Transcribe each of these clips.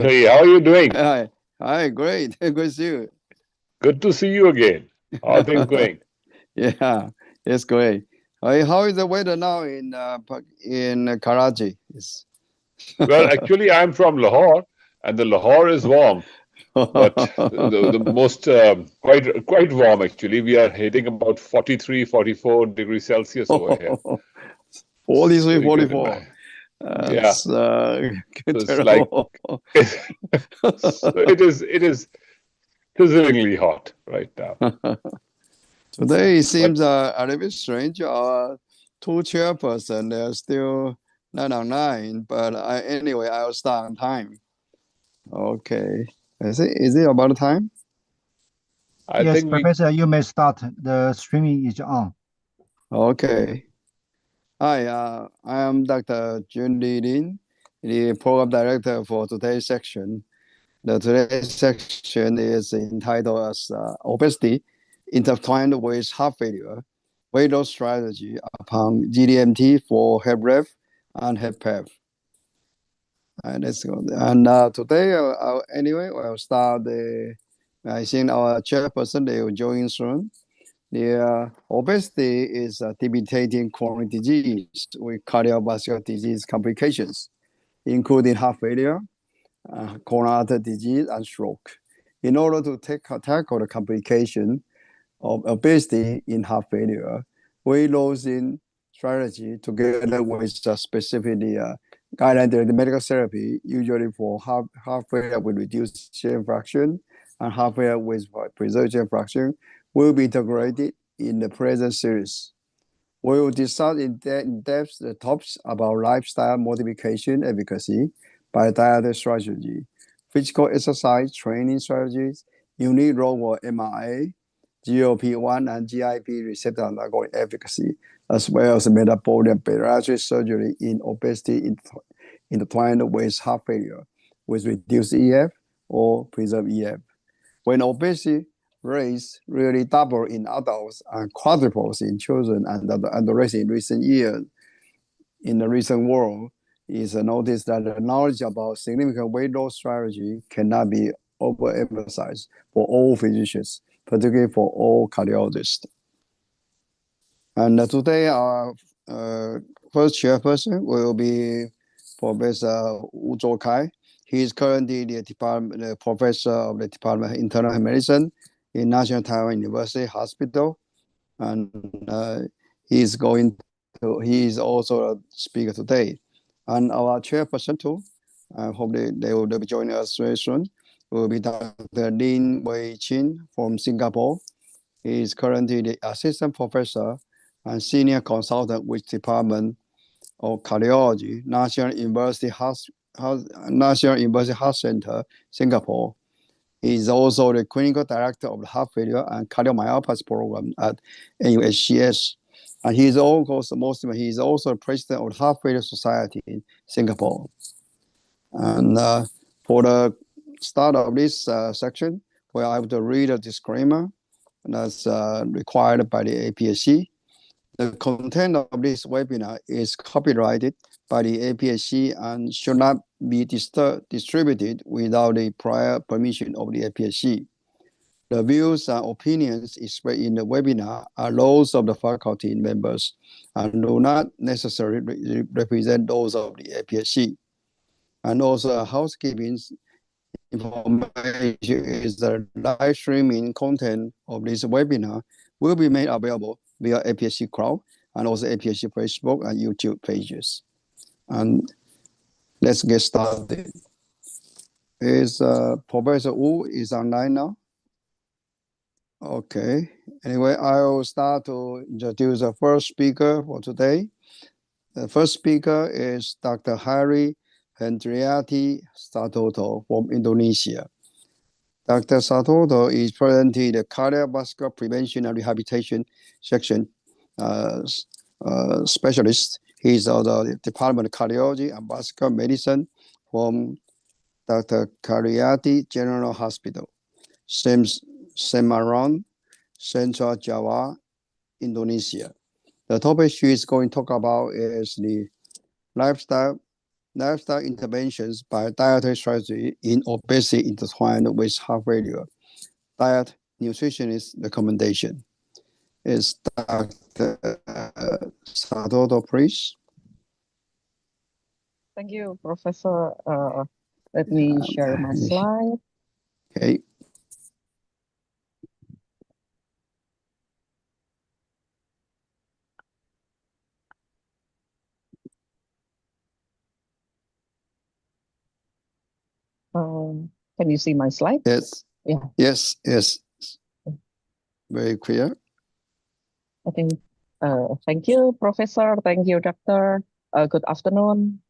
Hey, how are you doing? Hi, great. Good to see you. Good to see you again. How are things going? Yeah, it's great. How is the weather now in Karachi? Well, actually, I'm from Lahore, and the Lahore is warm, but the most quite warm actually. We are hitting about 43, 44 degrees Celsius over here. 43, So you can 44. imagine. Yeah. It's So it's like terrible. so it is sizzlingly hot right now. Today it But seems a little bit strange. Two chairperson, they're still 9 on 9, but anyway, I'll start on time. Okay. Is it about time? I Yes, think we Professor, you may start. The streaming is on. Okay. Hi, I am Dr. Jun Li Lin, the program director for today's section. Today's section is entitled as Obesity Intertwined with Heart Failure, Weight Loss Strategy upon GDMT for HFrEF and HFpEF. And let's go. And today, anyway, I'll start I think our chairperson, they will join soon. The obesity is a debilitating chronic disease with cardiovascular disease complications, including heart failure, coronary artery disease, and stroke. In order to tackle the complication of obesity in heart failure, weight losing strategy together with specific guideline medical therapy, usually for heart failure with reduced ejection fraction and heart failure with preserved ejection fraction, will be integrated in the present series. We will discuss in depth the topics about lifestyle modification efficacy by dietary strategy, physical exercise training strategies, unique role of MRA, GLP-1 and GIP receptor antagonist efficacy, as well as metabolic bariatric surgery in obesity intertwined with heart failure, with reduced EF or preserved EF. When obesity rates really double in adults and quadruples in children and adolescents in recent years, in the recent world, is noticed that the knowledge about significant weight loss strategy cannot be overemphasized for all physicians, particularly for all cardiologists. And today, our first chairperson will be Professor Wu Zhoukai. He is currently the professor of the Department of Internal Medicine in National Taiwan University Hospital, and he is also a speaker today. And our chairperson too, I hope they will be joining us very soon, will be Dr. Lin Wei Chin from Singapore. He is currently the assistant professor and senior consultant with Department of Cardiology, National University Heart Center, Singapore. He is also the clinical director of the heart failure and cardiomyopathy program at NUHCS. And he is also the president of the Heart Failure Society in Singapore. And for the start of this section, where I have to read a disclaimer that's required by the APSC. The content of this webinar is copyrighted by the APSC and should not be distributed without the prior permission of the APSC. The views and opinions expressed in the webinar are those of the faculty members and do not necessarily represent those of the APSC. And also, housekeeping information is the live streaming content of this webinar will be made available via APSC Cloud and also APSC Facebook and YouTube pages. And let's get started. Is Professor Wu is online now? Okay. Anyway, I will start to introduce the first speaker for today. The first speaker is Dr. Hari Hendriati Satoto from Indonesia. Dr. Satoto is presently the cardiovascular prevention and rehabilitation section specialist. He is of the Department of Cardiology and Vascular Medicine from Dr. Karyati General Hospital, Semarang, Central Java, Indonesia. The topic she is going to talk about is the lifestyle lifestyle interventions by dietary strategy in obesity intertwined with heart failure. Diet nutritionist recommendation. Is Dr. Sadoto, please? Thank you, Professor. Let me share my slide. Okay. Can you see my slide? Yes. Yeah. Yes. Yes. Very clear. I think. Thank you, Professor. Thank you, Doctor. Good afternoon.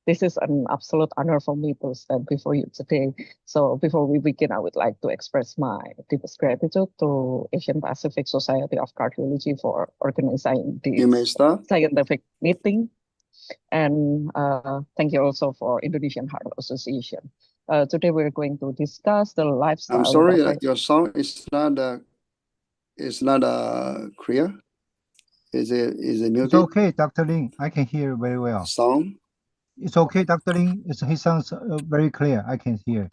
This is an absolute honor for me to stand before you today. So before we begin, I would like to express my deepest gratitude to Asian Pacific Society of Cardiology for organizing You may this start. scientific meeting. And thank you also for Indonesian Heart Association. Today we're going to discuss the lifestyle. I'm sorry, your sound is not clear. Is it muted? It's okay, Dr. Lin. I can hear very well. Sound? It's okay, Dr. Lin. He sounds very clear. I can hear.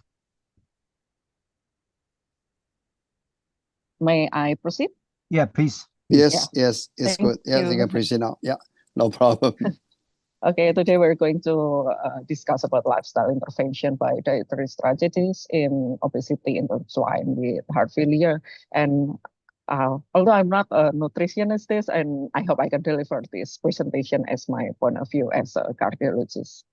May I proceed? Yeah, please. Yes, yes, it's Thank good. Yes, you you. can proceed now. Yeah, no problem. Okay, today we're going to discuss about lifestyle intervention by dietary strategies in obesity intertwined with heart failure. And although I'm not a nutritionist, and I hope I can deliver this presentation as my point of view as a cardiologist.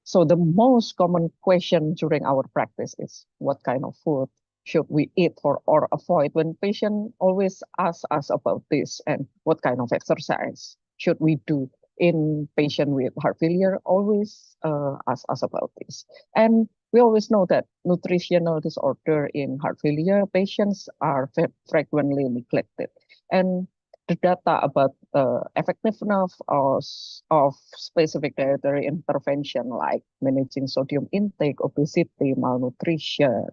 So the most common question during our practice is what kind of food should we eat for or avoid when patient always ask us about this, and what kind of exercise should we do in patient with heart failure always ask us about this. And we always know that nutritional disorder in heart failure patients are frequently neglected. And the data about the effectiveness of specific dietary intervention like managing sodium intake, obesity, malnutrition,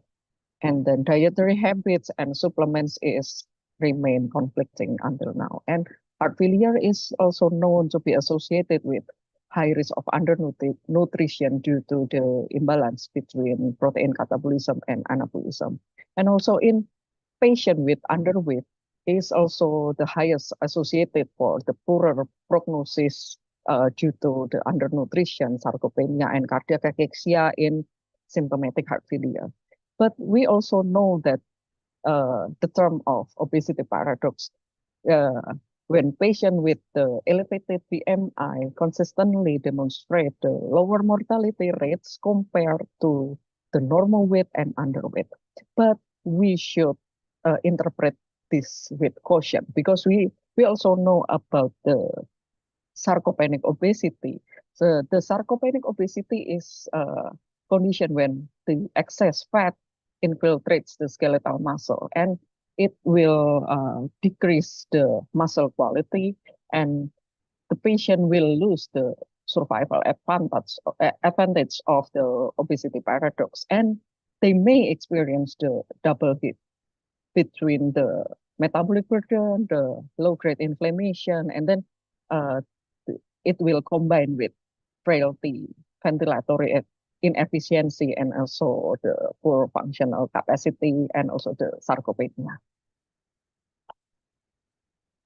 and then dietary habits and supplements is remain conflicting until now. And heart failure is also known to be associated with high risk of undernutrition due to the imbalance between protein catabolism and anabolism. And also in patient with underweight is also the highest associated for the poorer prognosis due to the undernutrition, sarcopenia, and cardiac cachexia in symptomatic heart failure. But we also know that the term of obesity paradox, when patients with the elevated BMI consistently demonstrate the lower mortality rates compared to the normal weight and underweight. But we should interpret this with caution because we also know about the sarcopenic obesity. So the sarcopenic obesity is a condition when the excess fat infiltrates the skeletal muscle, and it will decrease the muscle quality, and the patient will lose the survival advantage of the obesity paradox, and they may experience the double hit between the metabolic burden, the low-grade inflammation, and then it will combine with frailty, ventilatory inefficiency, and also the poor functional capacity, and also the sarcopenia.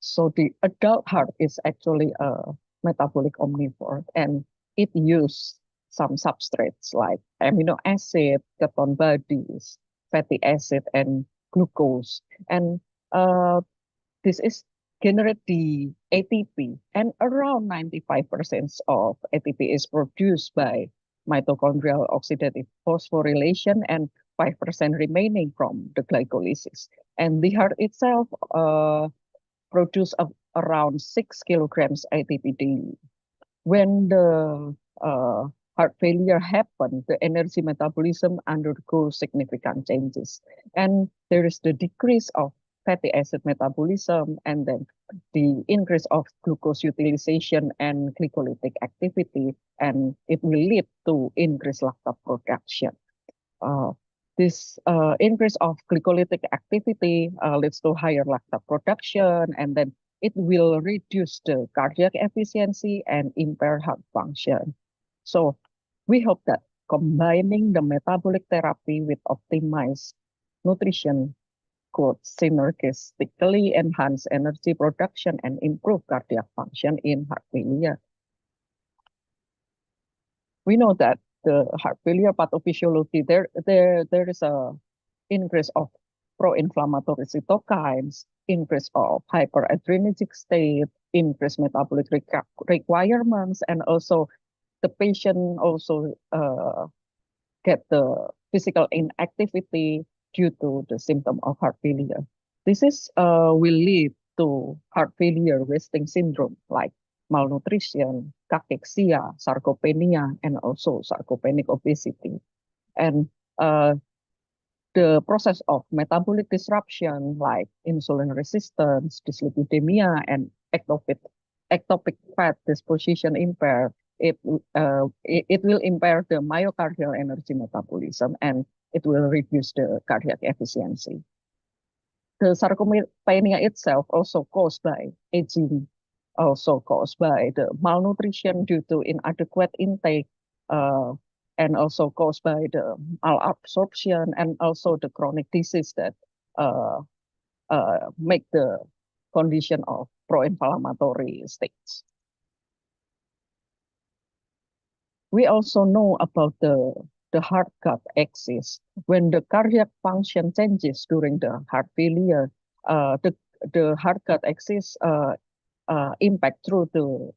So the adult heart is actually a metabolic omnivore, and it uses some substrates like amino acid, ketone bodies, fatty acid, and glucose. And this is generate the ATP, and around 95% of ATP is produced by mitochondrial oxidative phosphorylation, and 5% remaining from the glycolysis. And the heart itself produce around 6 kilograms ATP daily. When the heart failure happens, the energy metabolism undergoes significant changes. And there is the decrease of fatty acid metabolism, and then the increase of glucose utilization and glycolytic activity, and it will lead to increased lactate production. This increase of glycolytic activity leads to higher lactate production, and then it will reduce the cardiac efficiency and impair heart function. So we hope that combining the metabolic therapy with optimized nutrition could synergistically enhance energy production and improve cardiac function in heart failure. We know that the heart failure pathophysiology, there is a increase of pro-inflammatory cytokines, increase of hyperadrenergic state, increased metabolic requirements, and also the patient also get the physical inactivity due to the symptom of heart failure. This is will lead to heart failure wasting syndrome like malnutrition, cachexia, sarcopenia, and also sarcopenic obesity. And the process of metabolic disruption like insulin resistance, dyslipidemia, and ectopic fat disposition impair, it will impair the myocardial energy metabolism and it will reduce the cardiac efficiency. The sarcopenia itself also caused by aging, also caused by the malnutrition due to inadequate intake, and also caused by the malabsorption and also the chronic disease that make the condition of pro-inflammatory states. We also know about the heart-gut axis. When the cardiac function changes during the heart failure, the heart-gut axis impact through the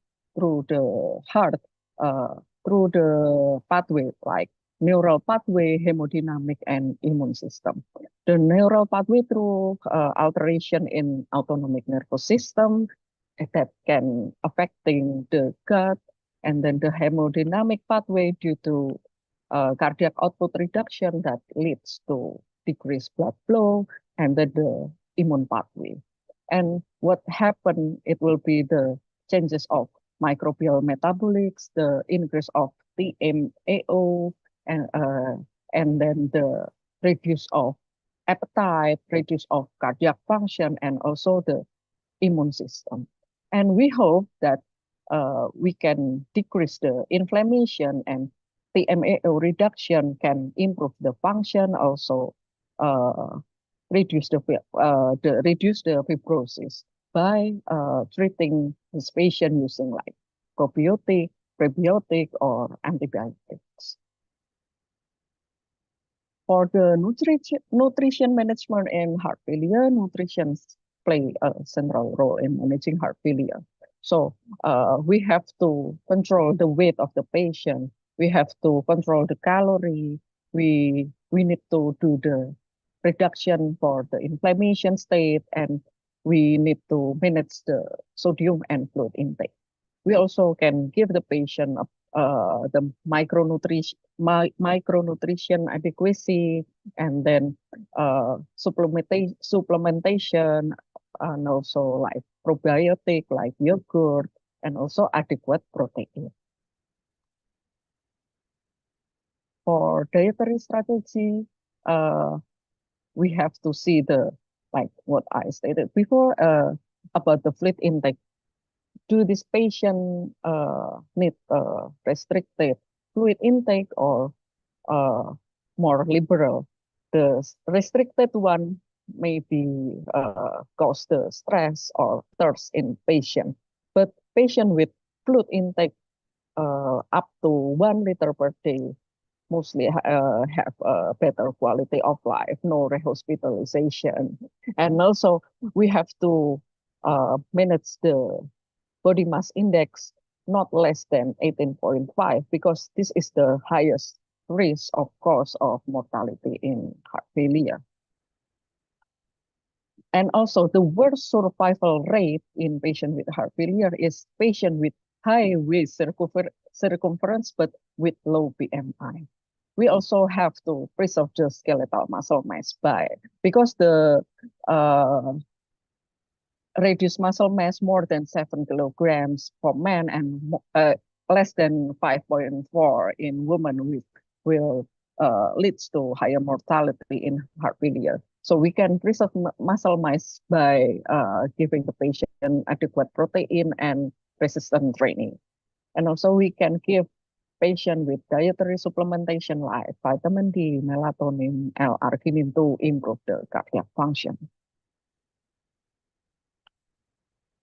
heart, through the pathway like neural pathway, hemodynamic, and immune system. The neural pathway through alteration in autonomic nervous system that can affecting the gut, and then the hemodynamic pathway due to cardiac output reduction that leads to decreased blood flow, and then the immune pathway. And what happened, it will be the changes of microbial metabolics, the increase of TMAO, and then the reduce of appetite, reduce of cardiac function, and also the immune system. And we hope that we can decrease the inflammation, and TMAO reduction can improve the function, also reduce the fibrosis by treating this patient using like probiotic, prebiotic, or antibiotics. For the nutrition management in heart failure, nutrition play a central role in managing heart failure. So we have to control the weight of the patient. We have to control the calorie. We need to do the reduction for the inflammation state, and we need to manage the sodium and fluid intake. We also can give the patient the micronutrition adequacy, and then supplementation, and also like probiotic like yogurt, and also adequate protein. For dietary strategy, we have to see the, like what I stated before, about the fluid intake. Do this patient need restricted fluid intake or more liberal? The restricted one maybe cause the stress or thirst in patient, but patient with fluid intake up to 1 liter per day mostly have a better quality of life, no rehospitalization. And also we have to manage the body mass index not less than 18.5, because this is the highest risk of cause of mortality in heart failure. And also the worst survival rate in patient with heart failure is patient with high waist circumference but with low BMI. We also have to preserve the skeletal muscle mass because the reduced muscle mass more than 7 kilograms for men and less than 5.4 in women will leads to higher mortality in heart failure. So we can preserve muscle mass by giving the patient adequate protein and resistant training. And also we can give patient with dietary supplementation like vitamin D, melatonin, L-arginine to improve the cardiac function.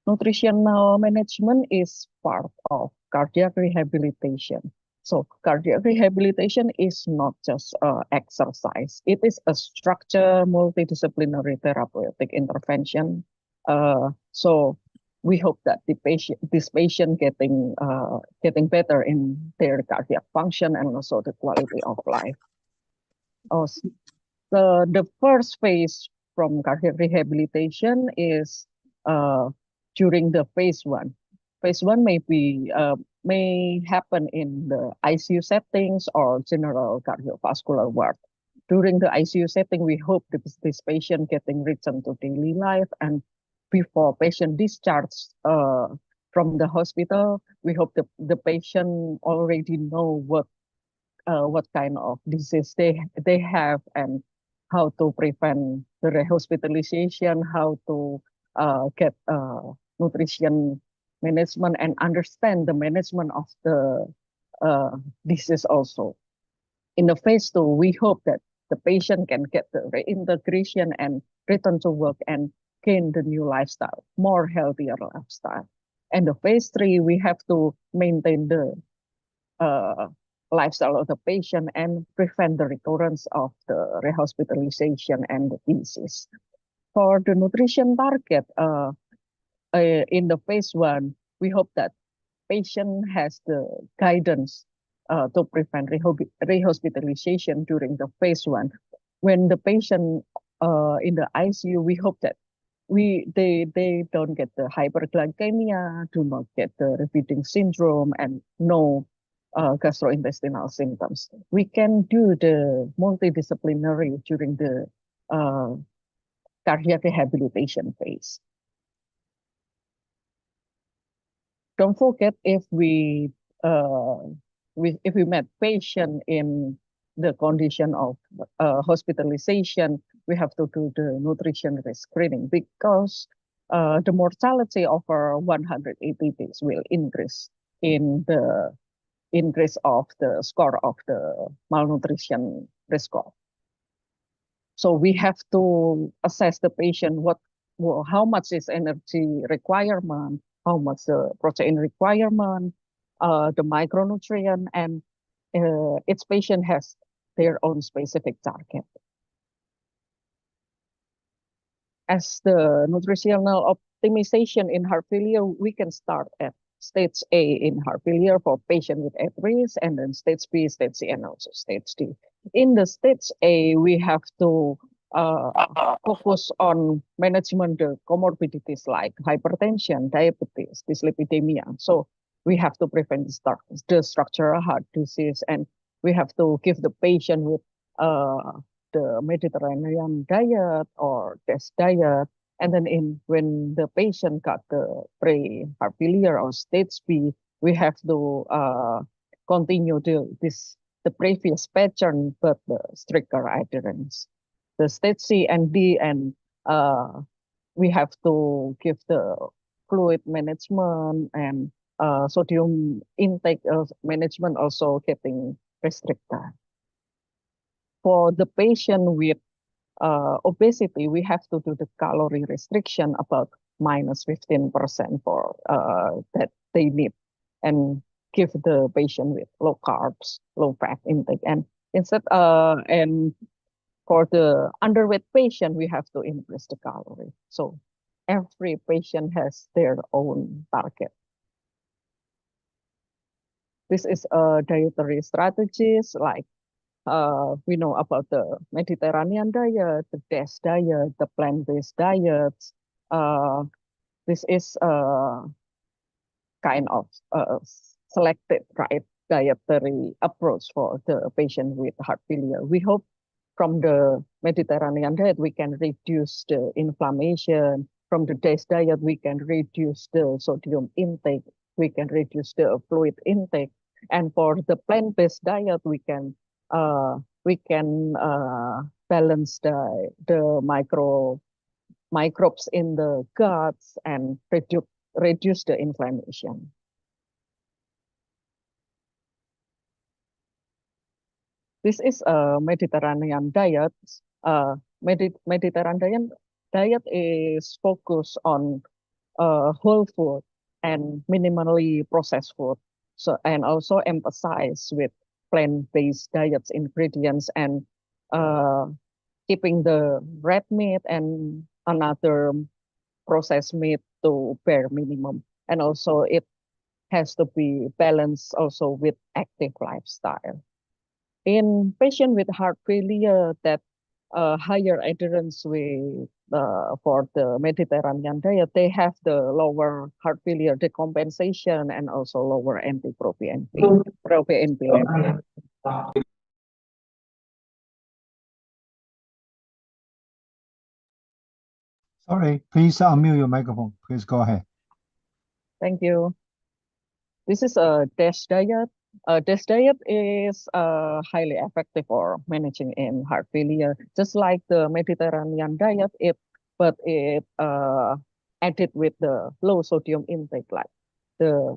Nutritional management is part of cardiac rehabilitation. So cardiac rehabilitation is not just exercise. It is a structured multidisciplinary therapeutic intervention. So we hope that this patient getting better in their cardiac function and also the quality of life. Also, the first phase from cardiac rehabilitation is during the phase one. Phase one may happen in the ICU settings or general cardiovascular ward. During the ICU setting, we hope this patient getting returned to daily life, and before patient discharge from the hospital, we hope the patient already know what kind of disease they have and how to prevent the rehospitalization, how to get nutrition management and understand the management of the disease also. In the phase two, we hope that the patient can get the reintegration and return to work and gain the new lifestyle, more healthier lifestyle. And the phase three, we have to maintain the lifestyle of the patient and prevent the recurrence of the rehospitalization and the disease. For the nutrition target, in the phase one, we hope that patient has the guidance to prevent rehospitalization during the phase one. When the patient in the ICU, we hope that they don't get the hyperglycemia, do not get the repeating syndrome, and no gastrointestinal symptoms. We can do the multidisciplinary during the cardiac rehabilitation phase. Don't forget, if we met patient in the condition of hospitalization, we have to do the nutrition risk screening, because the mortality over 180 days will increase in the increase of the score of the malnutrition risk score. So we have to assess the patient how much is energy requirement, how much the protein requirement, the micronutrient, and each patient has their own specific target. As the nutritional optimization in heart failure, we can start at stage A in heart failure for patient with at-risk, and then stage B, stage C, and also stage D. In the stage A, we have to focus on management the comorbidities like hypertension, diabetes, dyslipidemia. So we have to prevent the structural heart disease, and we have to give the patient with the Mediterranean diet or test diet. And then when the patient got the pre-heart failure or stage B, we have to continue the previous pattern, but the stricter adherence. The stage C and D, and we have to give the fluid management and sodium intake management also getting restricted. For the patient with obesity, we have to do the calorie restriction about -15% for that they need, and give the patient with low carbs, low fat intake. And instead, and for the underweight patient, we have to increase the calorie. So every patient has their own target. This is a dietary strategies like we know about the Mediterranean diet, the DASH diet, the plant-based diets. This is kind of selected dietary approach for the patient with heart failure. We hope from the Mediterranean diet, we can reduce the inflammation. From the DASH diet, we can reduce the sodium intake. We can reduce the fluid intake. And for the plant-based diet, we can we can balance the microbes in the guts and reduce the inflammation. This is a Mediterranean diet. Mediterranean diet is focused on whole food and minimally processed food. So, and also emphasize with plant-based diets ingredients and keeping the red meat and another processed meat to bare minimum. And also it has to be balanced also with active lifestyle. In patients with heart failure that higher adherence with for the Mediterranean diet, they have the lower heart failure decompensation and also lower proBNP. Sorry, please unmute your microphone. Please go ahead. Thank you. This is a DASH diet. DASH diet is highly effective for managing in heart failure, just like the Mediterranean diet. But it added with the low sodium intake, like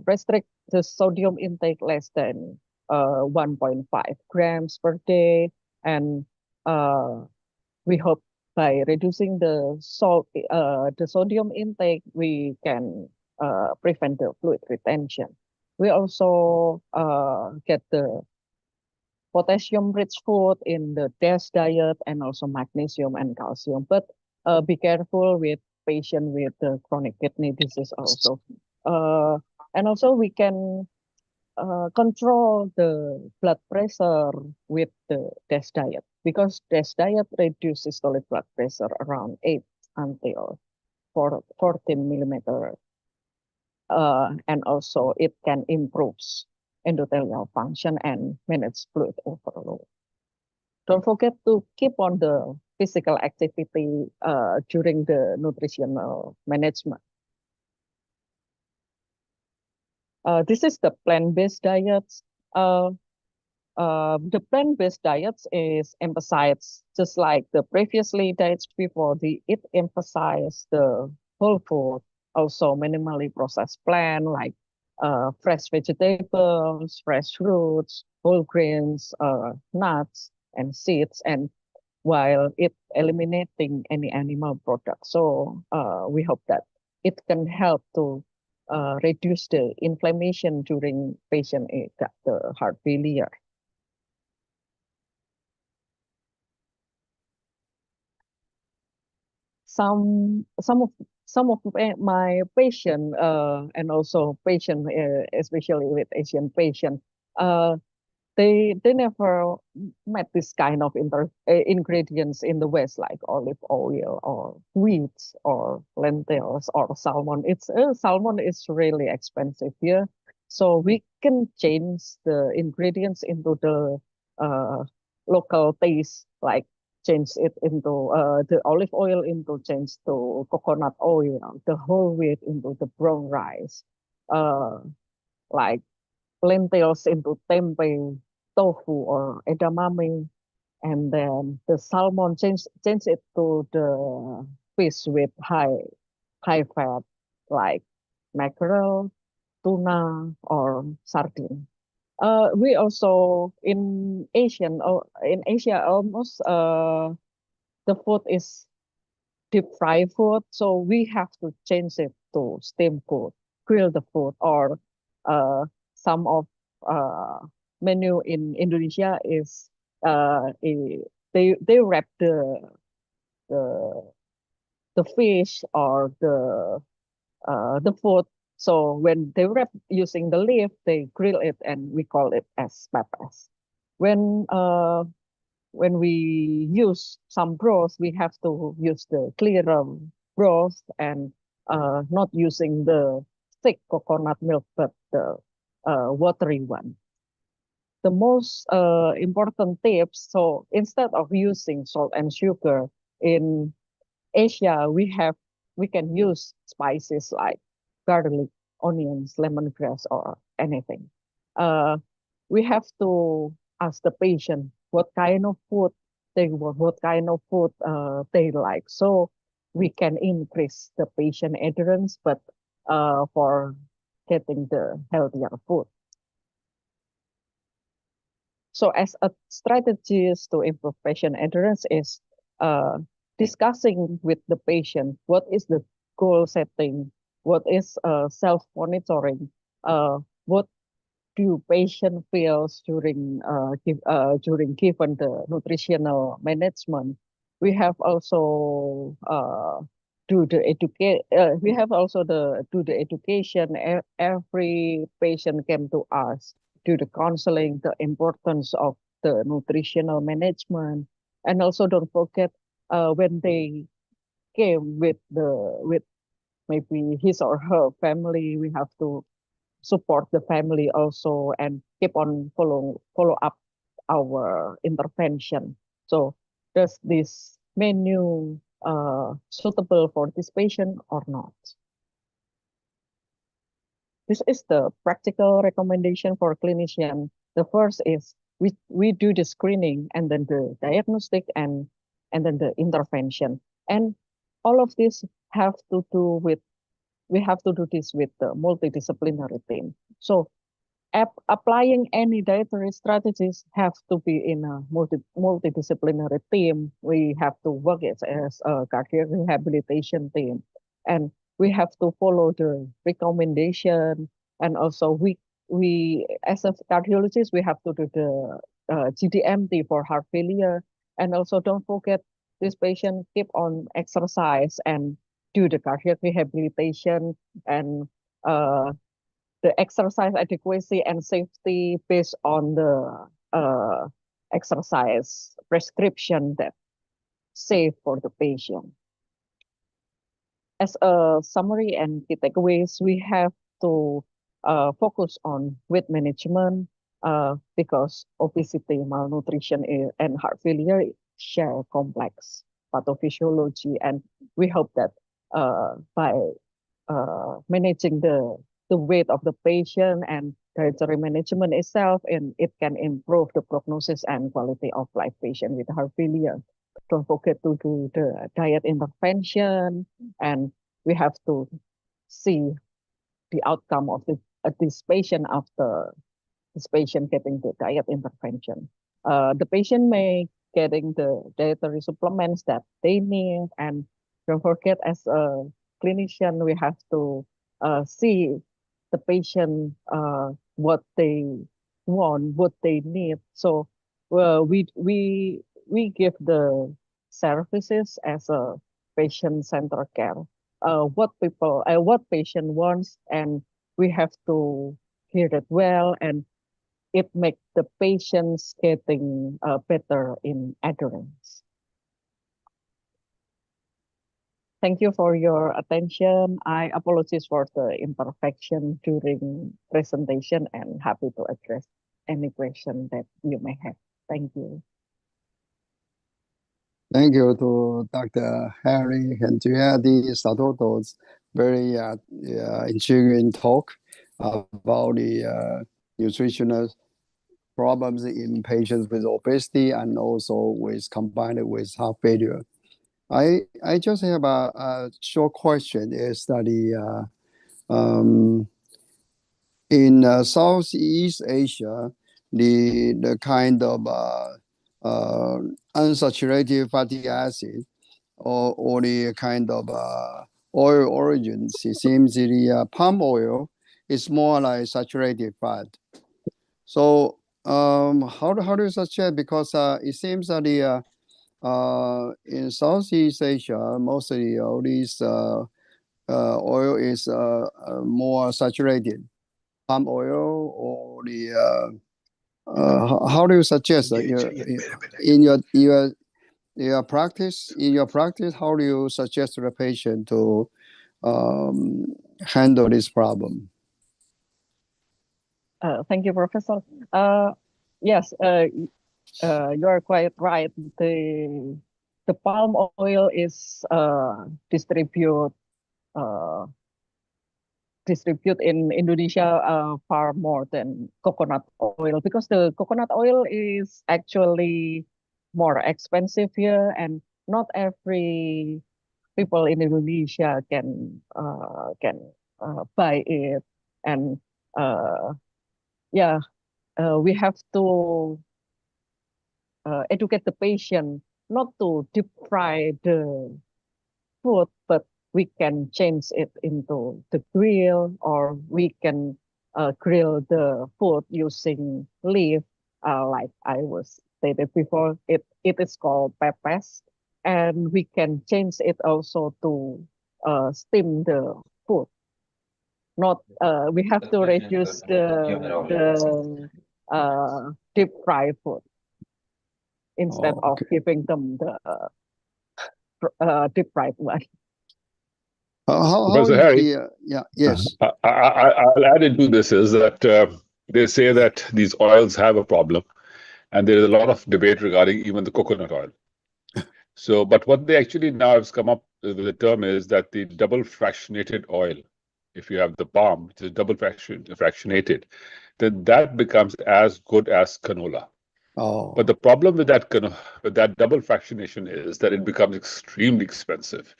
restrict the sodium intake less than 1.5 grams per day, and we hope by reducing the sodium intake, we can prevent the fluid retention. We also get the potassium-rich food in the DASH diet and also magnesium and calcium. But be careful with patients with chronic kidney disease also. And also we can control the blood pressure with the DASH diet, because DASH diet reduces systolic blood pressure around 8 until 14 millimeter. And also it can improve endothelial function and manage fluid overload. Don't forget to keep on the physical activity during the nutritional management. This is the plant-based diets. The plant-based diets is emphasized just like the previously diets before. It emphasized the whole food, also minimally processed plant like fresh vegetables, fresh fruits, whole grains, nuts, and seeds, and while it eliminating any animal products. So we hope that it can help to reduce the inflammation during patient the heart failure. Some of my patient and also patient, especially with Asian patient, they never met this kind of ingredients in the West, like olive oil or wheat or lentils or salmon. Salmon is really expensive here, so we can change the ingredients into the local taste, like change it into the olive oil into change to coconut oil, the whole wheat into the brown rice, like lentils into tempeh, tofu or edamame, and then the salmon change it to the fish with high fat, like mackerel, tuna, or sardine. We also in Asia almost the food is deep fried food, so we have to change it to steam food, grill the food, or some of menu in Indonesia is they wrap the fish or the food. So when they wrap using the leaf, they grill it, and we call it as pepes. When we use some broth, we have to use the clear broth and not using the thick coconut milk, but the watery one. The most important tips, so instead of using salt and sugar in Asia, we can use spices like garlic, onions, lemongrass, or anything. We have to ask the patient what kind of food they want, what kind of food they like. So we can increase the patient adherence, but for getting the healthier food. So as a strategist to improve patient adherence is discussing with the patient what is the goal setting, what is self-monitoring, what do patient feels during given the nutritional management. We have also do the education. Every patient came to us, do the counseling, the importance of the nutritional management, and also don't forget when they came with maybe his or her family, we have to support the family also and keep on follow up our intervention. So does this menu suitable for this patient or not? This is the practical recommendation for clinician. The first is we do the screening and then the diagnostic and then the intervention. And all of this have to do with, we have to do this with the multidisciplinary team. So applying any dietary strategies have to be in a multidisciplinary team. We have to work as a cardiac rehabilitation team, and we have to follow the recommendation. And also we as a cardiologist, we have to do the GDMT for heart failure. And also don't forget, this patient keep on exercise and do the cardiac rehabilitation and the exercise adequacy and safety based on the exercise prescription that safe for the patient. As a summary and key takeaways, we have to focus on weight management because obesity, malnutrition, and heart failure share complex pathophysiology, and we hope that by managing the weight of the patient and dietary management itself, and it can improve the prognosis and quality of life patient with heart failure. Don't forget to do the diet intervention, and we have to see the outcome of this patient after this patient getting the diet intervention. The patient may getting the dietary supplements that they need, and don't forget, as a clinician, we have to see the patient what they want, what they need. So we give the services as a patient-centered care. What patient wants, and we have to hear it well, and it makes the patients getting better in adherence. Thank you for your attention. I apologize for the imperfection during presentation and happy to address any question that you may have. Thank you. Thank you to Dr. Harry and Judy Satoto's very intriguing talk about the nutritional problems in patients with obesity and also combined with heart failure. I just have a short question. Is that in Southeast Asia, the kind of unsaturated fatty acid or the kind of oil origins, it seems the palm oil is more like saturated fat. So how do you suggest? Because it seems that in Southeast Asia, mostly all these oil is more saturated, palm oil or the. How do you suggest in your practice? In your practice, how do you suggest to the patient to handle this problem? Thank you, Professor. Yes, you are quite right. The palm oil is distributed distribute in Indonesia far more than coconut oil, because the coconut oil is actually more expensive here, and not every people in Indonesia can buy it. And yeah, we have to educate the patient not to deep fry the food, but we can change it into the grill, or we can grill the food using leaf, like I was stated before. It is called pepes, and we can change it also to steam the food. Not we have to reduce the deep fried food instead of giving them the deep fried one. How Professor is Harry, yes. I'll add into this is that they say that these oils have a problem, and there is a lot of debate regarding even the coconut oil. So, but what they actually now have come up with the term is that the double fractionated oil, if you have the palm, which is double fractionated, then that becomes as good as canola. Oh. But the problem with that double fractionation is that it becomes extremely expensive.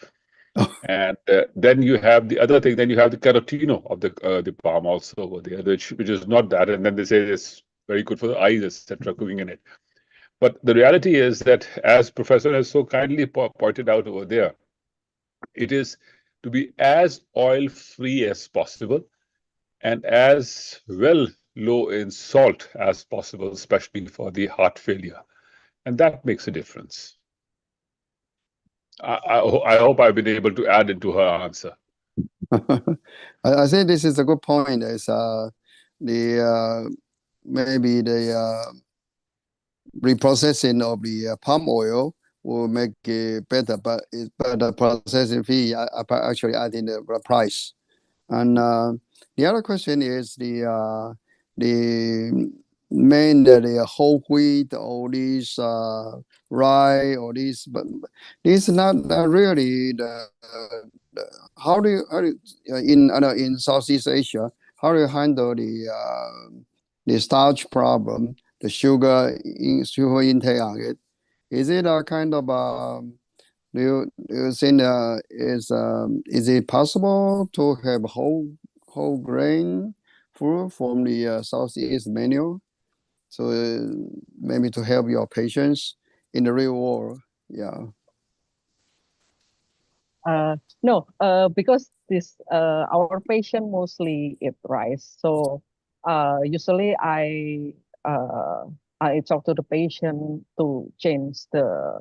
And then you have the other thing. Then you have the caroteno of the palm also over there, which is not that. And then they say it's very good for the eyes, etc. Cooking in it. But the reality is that, as Professor has so kindly pointed out over there, it is to be as oil-free as possible and as well low in salt as possible, especially for the heart failure. And that makes a difference. I hope I've been able to add into her answer. I think this is a good point. Is maybe the reprocessing of the palm oil will make it better, but the processing fee actually adding the price. And the other question is the whole wheat or these rye or these, but this is not really the how do you in Southeast Asia, how do you handle the starch problem, the sugar intake on it? Is it a kind of do you think is it possible to have whole grain food from the Southeast menu? So maybe to help your patients in the real world, yeah. No, because this our patient mostly eat rice. So usually I talk to the patient to change the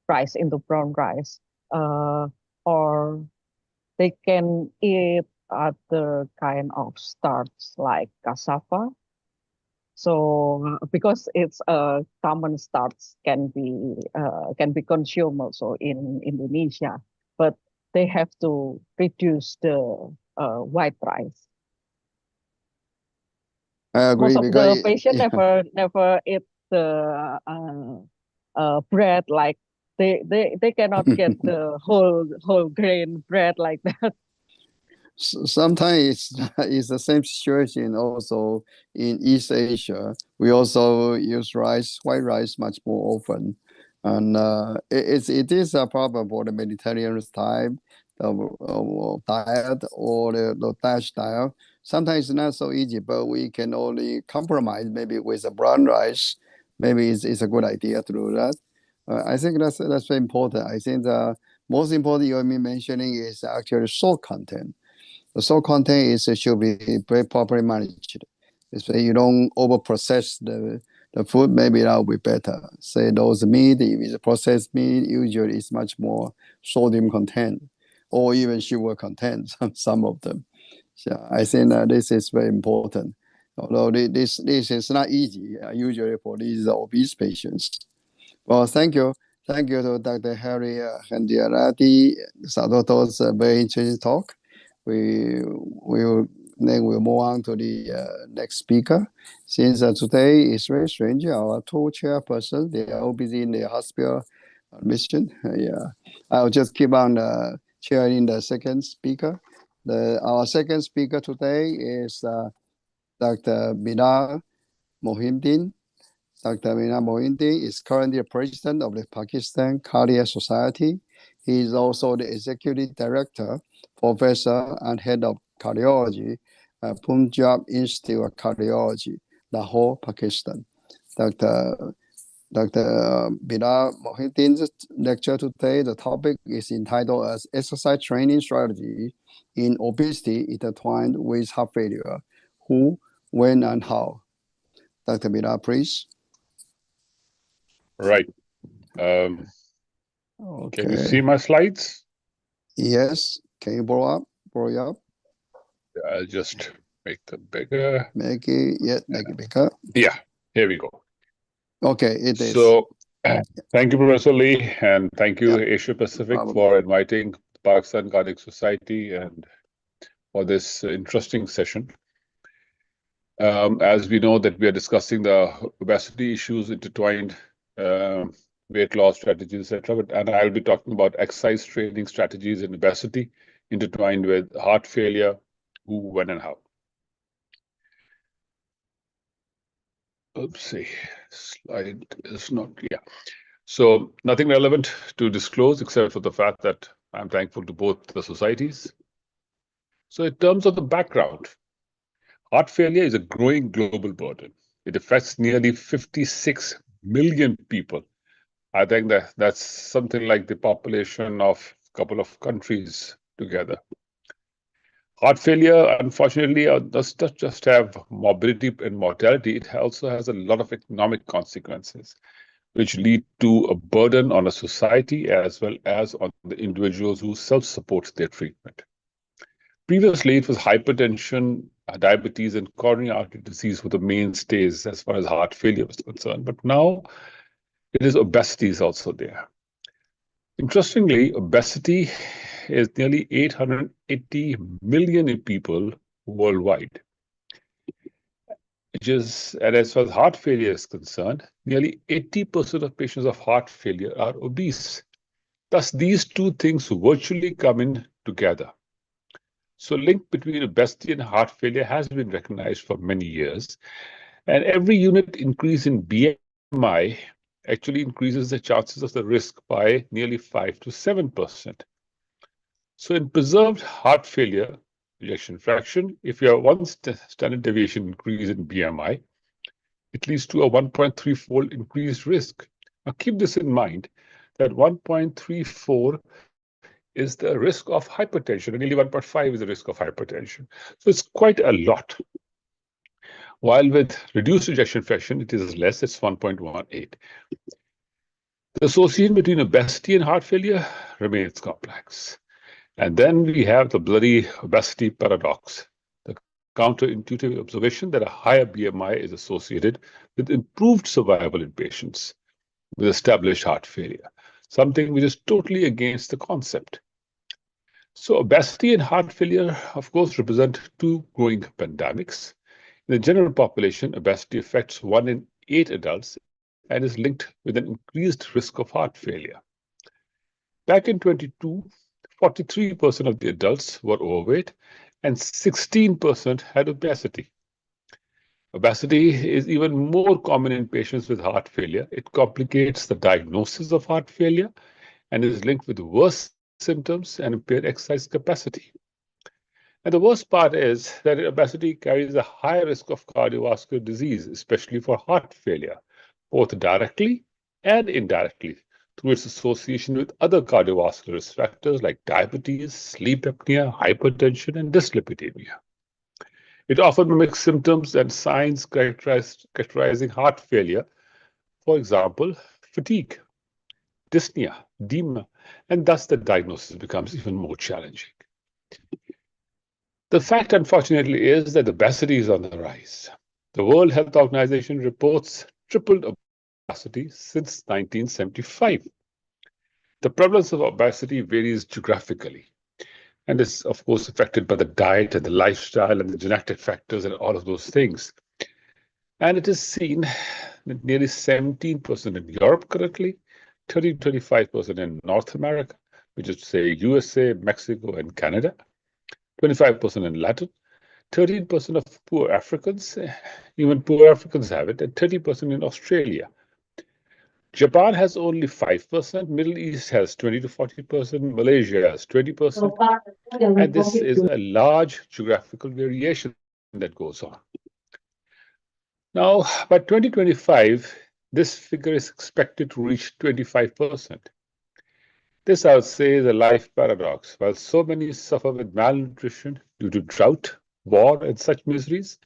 rice into brown rice, or they can eat other kind of starch like cassava. So because it's a common starch can be consumed also in Indonesia, but they have to reduce the white rice. I agree. Most of the patient never eat the bread, like they cannot get the whole grain bread like that. Sometimes it's the same situation also in East Asia. We also use white rice much more often. And it is a problem for the Mediterranean type of diet or the Dutch diet. Sometimes it's not so easy, but we can only compromise maybe with a brown rice. Maybe it's a good idea to do that. I think that's very important. I think the most important you are mentioning is actually salt content. The salt content should be very properly managed. If you don't over process the food, maybe that will be better. Say those meat, if it's processed meat, usually it's much more sodium content or even sugar content, some of them. So I think this is very important. Although this is not easy, usually for these obese patients. Well, thank you. Thank you to Dr. Harry Handiarati, Sadoto's very interesting talk. We'll move on to the next speaker. Since today is very strange, our two chairpersons, they are all busy in the hospital admission. Yeah, I'll just keep on chairing the second speaker. Our second speaker today is Dr. Bilal Mohiuddin. Dr. Bilal Mohiuddin is currently the president of the Pakistan Cardiac Society. He is also the executive director, professor, and head of cardiology at Punjab Institute of Cardiology, Lahore, Pakistan. Dr. Bilal Mohiuddin's lecture today, the topic is entitled as Exercise Training Strategy in Obesity Intertwined with Heart Failure. Who, when, and how? Dr. Bilal, please. Right. Okay. Can you see my slides? Yes. Can you blow it up? I'll just make them bigger. Make it bigger. Yeah, here we go. Okay, it is. So, thank you, Professor Lee, and thank you, Asia Pacific, for inviting the Pakistan Cardiac Society and for this interesting session. As we know that we are discussing the obesity issues intertwined, weight loss strategies, etc. And I'll be talking about exercise training strategies in obesity intertwined with heart failure, who, when, and how. Oopsie, slide is not, yeah. So nothing relevant to disclose except for the fact that I'm thankful to both the societies. So in terms of the background, heart failure is a growing global burden. It affects nearly 56 million people. I think that's something like the population of a couple of countries together. Heart failure, unfortunately, does not just have morbidity and mortality, it also has a lot of economic consequences, which lead to a burden on a society as well as on the individuals who self-support their treatment. Previously, it was hypertension, diabetes, and coronary artery disease were the mainstays as far as heart failure was concerned. But now, it is obesity is also there. Interestingly, obesity is nearly 880 million people worldwide. And as far as heart failure is concerned, nearly 80% of patients of heart failure are obese. Thus, these two things virtually come in together. So, link between obesity and heart failure has been recognized for many years. And every unit increase in BMI actually increases the chances of the risk by nearly 5 to 7%. So in preserved heart failure ejection fraction, if you have one standard deviation increase in BMI, it leads to a 1.3-fold increased risk. Now keep this in mind, that 1.34 is the risk of hypertension, and nearly 1.5 is the risk of hypertension. So it's quite a lot. While with reduced ejection fraction, it is less, it's 1.18. The association between obesity and heart failure remains complex. And then we have the bloody obesity paradox, the counterintuitive observation that a higher BMI is associated with improved survival in patients with established heart failure, something which is totally against the concept. So obesity and heart failure, of course, represent two growing pandemics. In the general population, obesity affects 1 in 8 adults and is linked with an increased risk of heart failure. Back in 2022, 43% of the adults were overweight and 16% had obesity. Obesity is even more common in patients with heart failure. It complicates the diagnosis of heart failure and is linked with worse symptoms and impaired exercise capacity. And the worst part is that obesity carries a higher risk of cardiovascular disease, especially for heart failure, both directly and indirectly, through its association with other cardiovascular risk factors like diabetes, sleep apnea, hypertension, and dyslipidemia. It often mimics symptoms and signs characterizing heart failure, for example, fatigue, dyspnea, edema, and thus the diagnosis becomes even more challenging. The fact, unfortunately, is that obesity is on the rise. The World Health Organization reports tripled obesity since 1975. The prevalence of obesity varies geographically and is, of course, affected by the diet and the lifestyle and the genetic factors and all of those things. And it is seen that nearly 17% in Europe currently, 30 to 25% in North America, which is, say, USA, Mexico, and Canada, 25% in Latin, 13% of poor Africans, even poor Africans have it, and 30% in Australia. Japan has only 5%, Middle East has 20 to 40%, Malaysia has 20%, and this is a large geographical variation that goes on. Now, by 2025, this figure is expected to reach 25%. This, I would say, is a life paradox. While so many suffer with malnutrition due to drought, war, and such miseries,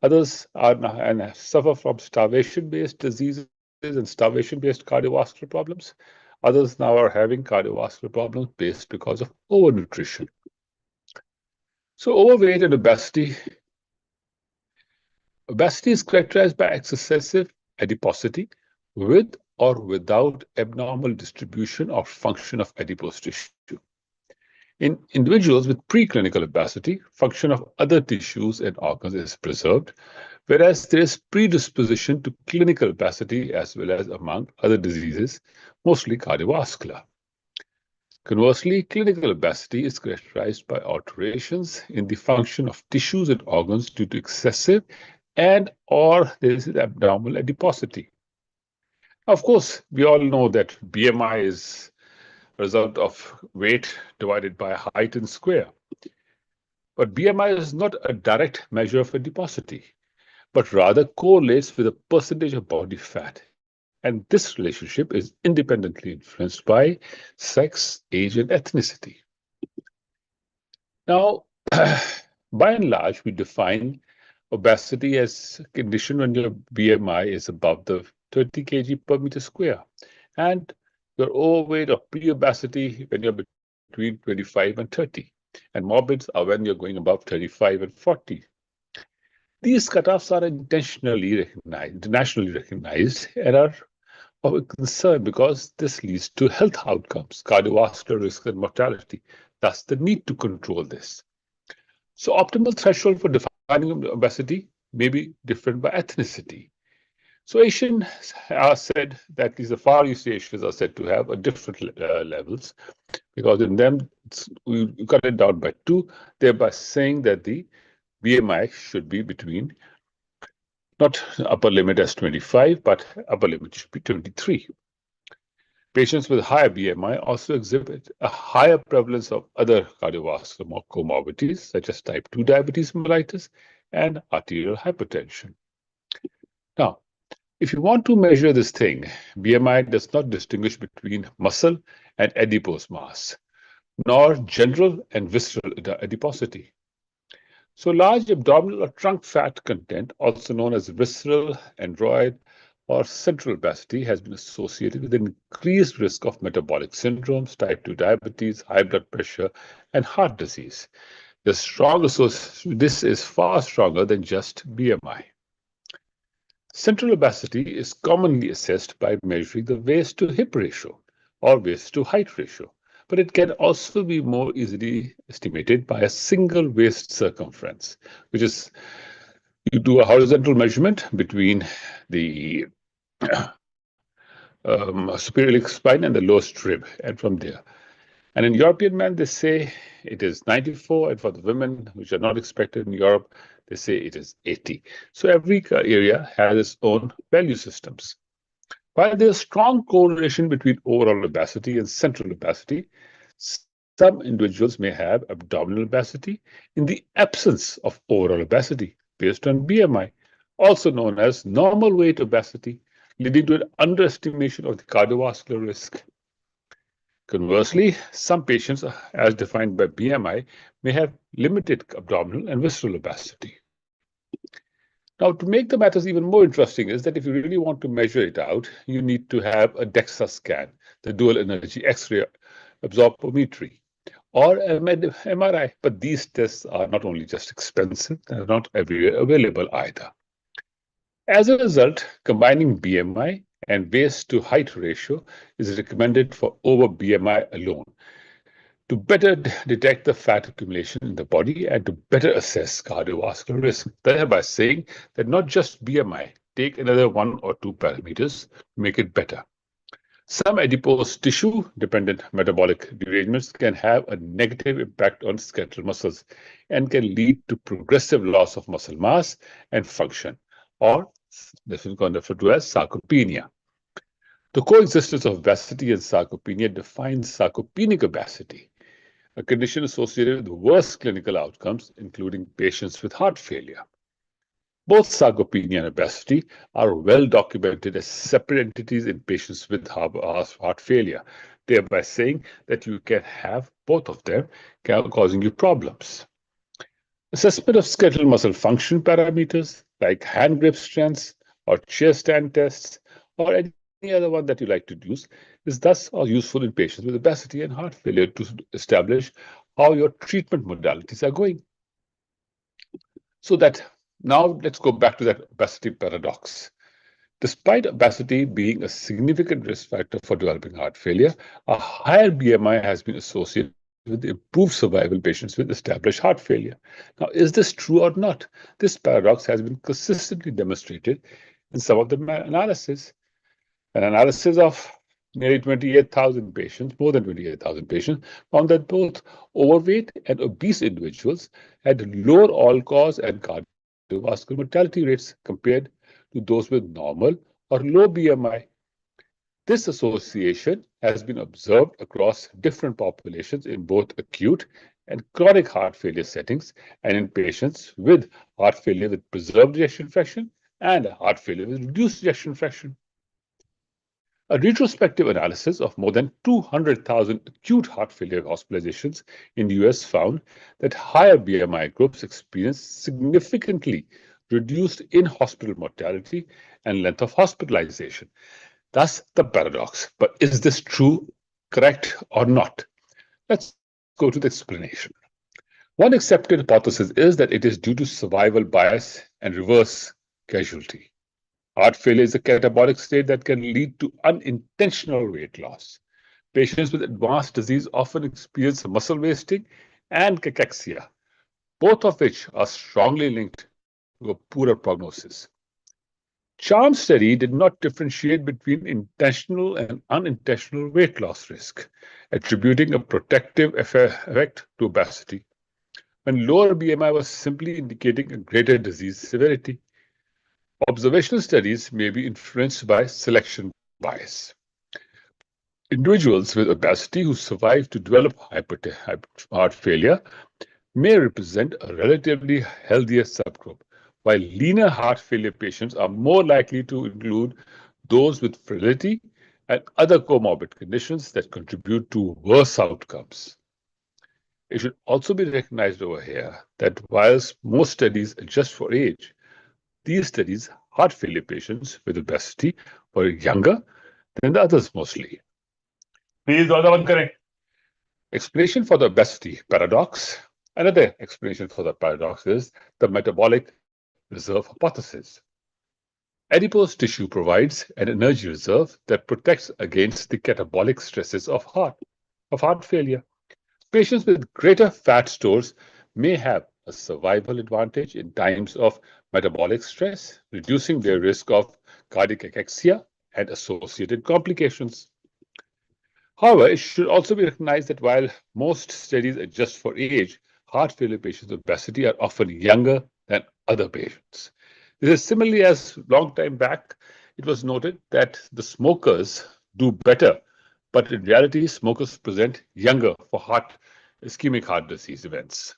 others are and suffer from starvation-based diseases and starvation-based cardiovascular problems. Others now are having cardiovascular problems based because of overnutrition. So overweight and obesity. Obesity is characterized by excessive adiposity with or without abnormal distribution or function of adipose tissue. In individuals with preclinical obesity, function of other tissues and organs is preserved, whereas there is predisposition to clinical obesity as well as among other diseases, mostly cardiovascular. Conversely, clinical obesity is characterized by alterations in the function of tissues and organs due to excessive and/or there is abnormal adiposity. Of course, we all know that BMI is a result of weight divided by height and square. But BMI is not a direct measure of adiposity, but rather correlates with a percentage of body fat. And this relationship is independently influenced by sex, age, and ethnicity. Now, by and large, we define obesity as a condition when your BMI is above the 30 kg per meter square, and your overweight or pre-obesity when you're between 25 and 30, and morbids are when you're going above 35 and 40. These cutoffs are internationally recognized, and are of a concern because this leads to health outcomes, cardiovascular risk, and mortality. Thus, the need to control this. So, optimal threshold for defining obesity may be different by ethnicity. So Asians are said that at least the Far East Asians are said to have a different levels, because in them we cut it down by 2, thereby saying that the BMI should be between, not upper limit as 25, but upper limit should be 23. Patients with higher BMI also exhibit a higher prevalence of other cardiovascular comorbidities such as type 2 diabetes mellitus and arterial hypertension. Now, if you want to measure this thing, BMI does not distinguish between muscle and adipose mass, nor general and visceral adiposity. So large abdominal or trunk fat content, also known as visceral, android, or central obesity, has been associated with an increased risk of metabolic syndromes, type 2 diabetes, high blood pressure, and heart disease. The strong association, this is far stronger than just BMI. Central obesity is commonly assessed by measuring the waist to hip ratio or waist to height ratio, but it can also be more easily estimated by a single waist circumference, which is you do a horizontal measurement between the superior iliac spine and the lowest rib, and from there. And in European men, they say it is 94, and for the women, which are not expected in Europe, they say it is 80. So every area has its own value systems. While there is strong correlation between overall obesity and central obesity, some individuals may have abdominal obesity in the absence of overall obesity based on BMI, also known as normal weight obesity, leading to an underestimation of the cardiovascular risk. Conversely, some patients, as defined by BMI, may have limited abdominal and visceral obesity. Now, to make the matters even more interesting is that if you really want to measure it out, you need to have a DEXA scan, the dual energy X-ray absorptiometry, or an MRI. But these tests are not only just expensive, they're not everywhere available either. As a result, combining BMI and waist to height ratio is recommended for over BMI alone to better detect the fat accumulation in the body and to better assess cardiovascular risk, thereby saying that not just BMI, take another 1 or 2 parameters to make it better. Some adipose tissue-dependent metabolic derangements can have a negative impact on skeletal muscles and can lead to progressive loss of muscle mass and function, or this is referred to as sarcopenia. The coexistence of obesity and sarcopenia defines sarcopenic obesity, a condition associated with worse clinical outcomes, including patients with heart failure. Both sarcopenia and obesity are well documented as separate entities in patients with heart failure, thereby saying that you can have both of them causing you problems. Assessment of skeletal muscle function parameters like hand grip strength or chair stand tests or any other one that you like to use is thus useful in patients with obesity and heart failure to establish how your treatment modalities are going. So that now let's go back to that obesity paradox. Despite obesity being a significant risk factor for developing heart failure, a higher BMI has been associated with improved survival in patients with established heart failure. Now, is this true or not? This paradox has been consistently demonstrated in some of the analysis. An analysis of nearly 28,000 patients, more than 28,000 patients, found that both overweight and obese individuals had lower all-cause and cardiovascular mortality rates compared to those with normal or low BMI. This association has been observed across different populations in both acute and chronic heart failure settings and in patients with heart failure with preserved ejection fraction and heart failure with reduced ejection fraction. A retrospective analysis of more than 200,000 acute heart failure hospitalizations in the US found that higher BMI groups experienced significantly reduced in-hospital mortality and length of hospitalization. Thus, the paradox. But is this true, correct, or not? Let's go to the explanation. One accepted hypothesis is that it is due to survival bias and reverse casualty. Heart failure is a catabolic state that can lead to unintentional weight loss. Patients with advanced disease often experience muscle wasting and cachexia, both of which are strongly linked to a poorer prognosis. CHARM study did not differentiate between intentional and unintentional weight loss risk, attributing a protective effect to obesity, when lower BMI was simply indicating a greater disease severity. Observational studies may be influenced by selection bias. Individuals with obesity who survive to develop heart failure may represent a relatively healthier subgroup, while leaner heart failure patients are more likely to include those with frailty and other comorbid conditions that contribute to worse outcomes. It should also be recognized over here that whilst most studies adjust for age, these studies, heart failure patients with obesity were younger than the others mostly. Please, the other one correct. Explanation for the obesity paradox. Another explanation for the paradox is the metabolic reserve hypothesis. Adipose tissue provides an energy reserve that protects against the catabolic stresses of heart failure. Patients with greater fat stores may have a survival advantage in times of metabolic stress, reducing their risk of cardiac cachexia and associated complications. However, it should also be recognized that while most studies adjust for age, heart failure patients with obesity are often younger than other patients. This is similarly as long time back, it was noted that the smokers do better, but in reality, smokers present younger for ischemic heart disease events.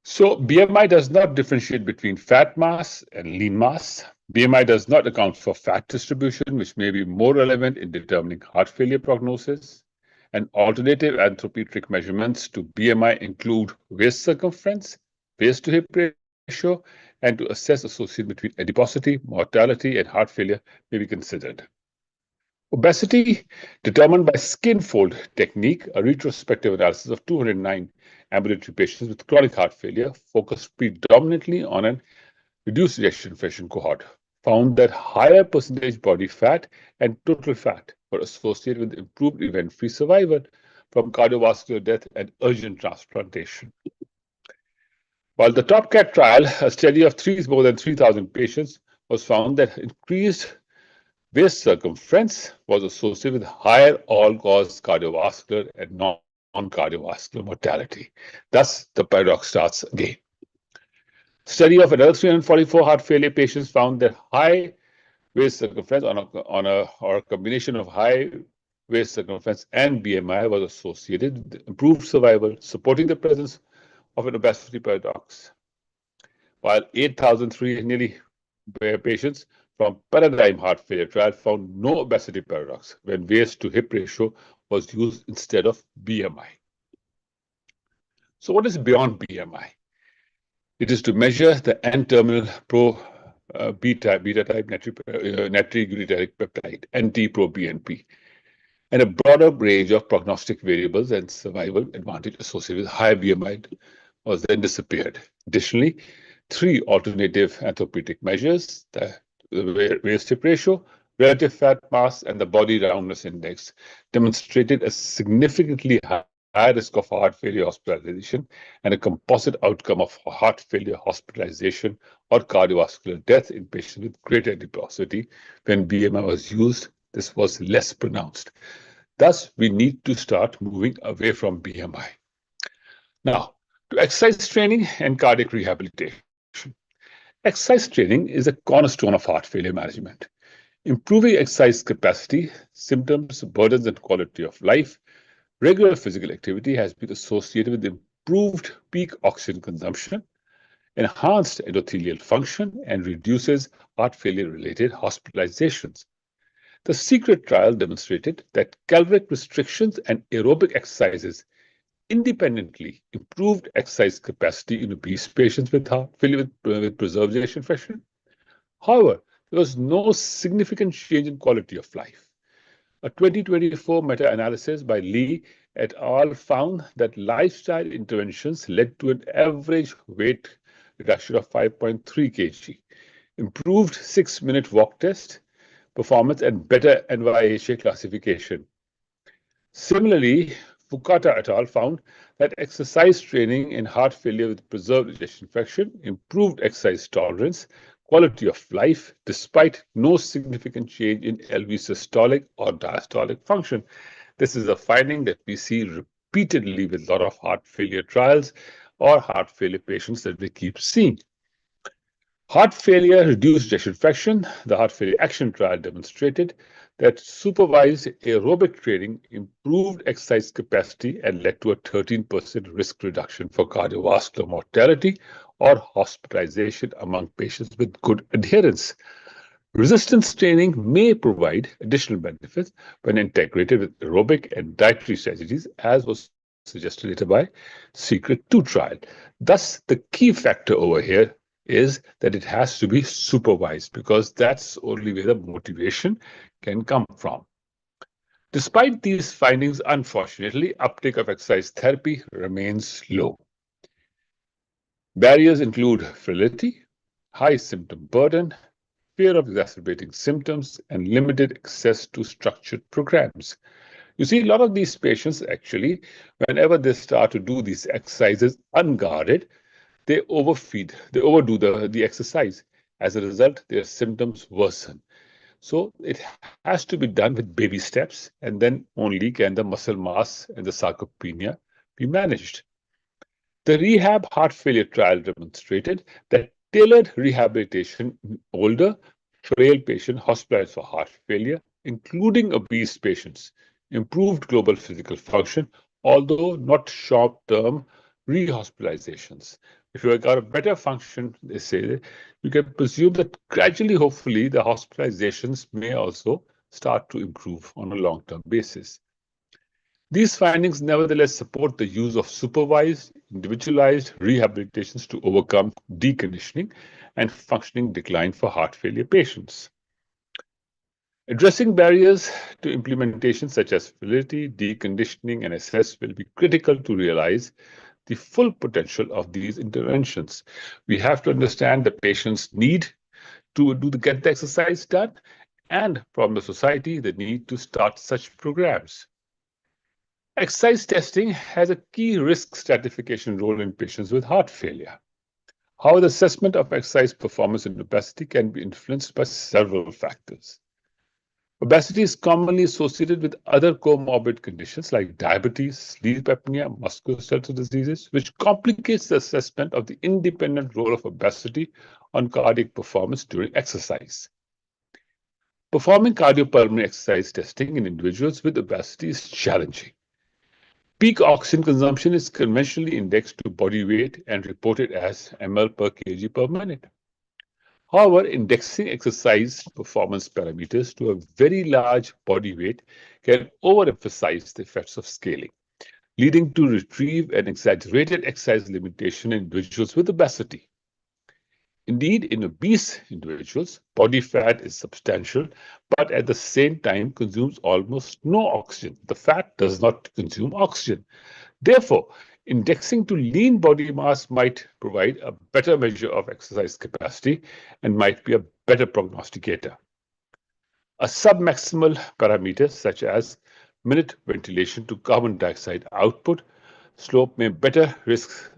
So BMI does not differentiate between fat mass and lean mass. BMI does not account for fat distribution, which may be more relevant in determining heart failure prognosis. And alternative anthropometric measurements to BMI include waist circumference, waist to hip ratio, and to assess association between adiposity, mortality, and heart failure may be considered. Obesity determined by skin fold technique, a retrospective analysis of 209 ambulatory patients with chronic heart failure focused predominantly on an reduced ejection fraction cohort, found that higher percentage body fat and total fat were associated with improved event-free survival from cardiovascular death and urgent transplantation. While the TopCat trial, a study of more than 3,000 patients, was found that increased Waist circumference was associated with higher all-cause cardiovascular and non-cardiovascular mortality. Thus, the paradox starts again. Study of another 344 heart failure patients found that high waist circumference or a combination of high waist circumference and BMI was associated with improved survival, supporting the presence of an obesity paradox. While 8,003 nearly patients from Paradigm heart failure trial found no obesity paradox when waist to hip ratio was used instead of BMI. So what is beyond BMI? It is to measure the N-terminal beta type natriuretic peptide, NT-proBNP, and a broader range of prognostic variables and survival advantage associated with high BMI was then disappeared. Additionally, 3 alternative anthropometric measures, the waist-hip ratio, relative fat mass, and the body roundness index, demonstrated a significantly high risk of heart failure hospitalization and a composite outcome of heart failure hospitalization or cardiovascular death in patients with greater adiposity. When BMI was used, this was less pronounced. Thus, we need to start moving away from BMI. Now, to exercise training and cardiac rehabilitation. Exercise training is a cornerstone of heart failure management. Improving exercise capacity, symptoms, burdens, and quality of life, regular physical activity has been associated with improved peak oxygen consumption, enhanced endothelial function, and reduces heart failure-related hospitalizations. The SECRET trial demonstrated that caloric restrictions and aerobic exercises independently improved exercise capacity in obese patients with heart failure with preserved ejection fraction. However, there was no significant change in quality of life. A 2024 meta-analysis by Lee et al. Found that lifestyle interventions led to an average weight reduction of 5.3 kg, improved 6-minute walk test performance, and better NYHA classification. Similarly, Fukata et al. Found that exercise training in heart failure with preserved ejection fraction improved exercise tolerance, quality of life, despite no significant change in LV systolic or diastolic function. This is a finding that we see repeatedly with a lot of heart failure trials or heart failure patients that we keep seeing. Heart failure reduced ejection fraction. The heart failure action trial demonstrated that supervised aerobic training improved exercise capacity and led to a 13% risk reduction for cardiovascular mortality or hospitalization among patients with good adherence. Resistance training may provide additional benefits when integrated with aerobic and dietary strategies, as was suggested later by SECRET-2 trial. Thus, the key factor over here is that it has to be supervised, because that's only where the motivation can come from. Despite these findings, unfortunately, uptake of exercise therapy remains low. Barriers include fragility, high symptom burden, fear of exacerbating symptoms, and limited access to structured programs. You see, a lot of these patients actually, whenever they start to do these exercises unguarded, they overfeed, they overdo the exercise. As a result, their symptoms worsen. So it has to be done with baby steps, and then only can the muscle mass and the sarcopenia be managed. The rehab heart failure trial demonstrated that tailored rehabilitation in older, frail patients hospitalized for heart failure, including obese patients, improved global physical function, although not short-term rehospitalizations. If you have got a better function, they say, you can presume that gradually, hopefully, the hospitalizations may also start to improve on a long-term basis. These findings nevertheless support the use of supervised, individualized rehabilitations to overcome deconditioning and functioning decline for heart failure patients. Addressing barriers to implementation such as fragility, deconditioning, and SS will be critical to realize the full potential of these interventions. We have to understand the patient's need to get the exercise done, and from the society, the need to start such programs. Exercise testing has a key risk stratification role in patients with heart failure. How the assessment of exercise performance in obesity can be influenced by several factors. Obesity is commonly associated with other comorbid conditions like diabetes, sleep apnea, musculoskeletal diseases, which complicates the assessment of the independent role of obesity on cardiac performance during exercise. Performing cardiopulmonary exercise testing in individuals with obesity is challenging. Peak oxygen consumption is conventionally indexed to body weight and reported as ml per kg per minute. However, indexing exercise performance parameters to a very large body weight can overemphasize the effects of scaling, leading to retrieve and exaggerated exercise limitation in individuals with obesity. Indeed, in obese individuals, body fat is substantial, but at the same time consumes almost no oxygen. The fat does not consume oxygen. Therefore, indexing to lean body mass might provide a better measure of exercise capacity and might be a better prognosticator. A submaximal parameter such as minute ventilation to carbon dioxide output slope may better risk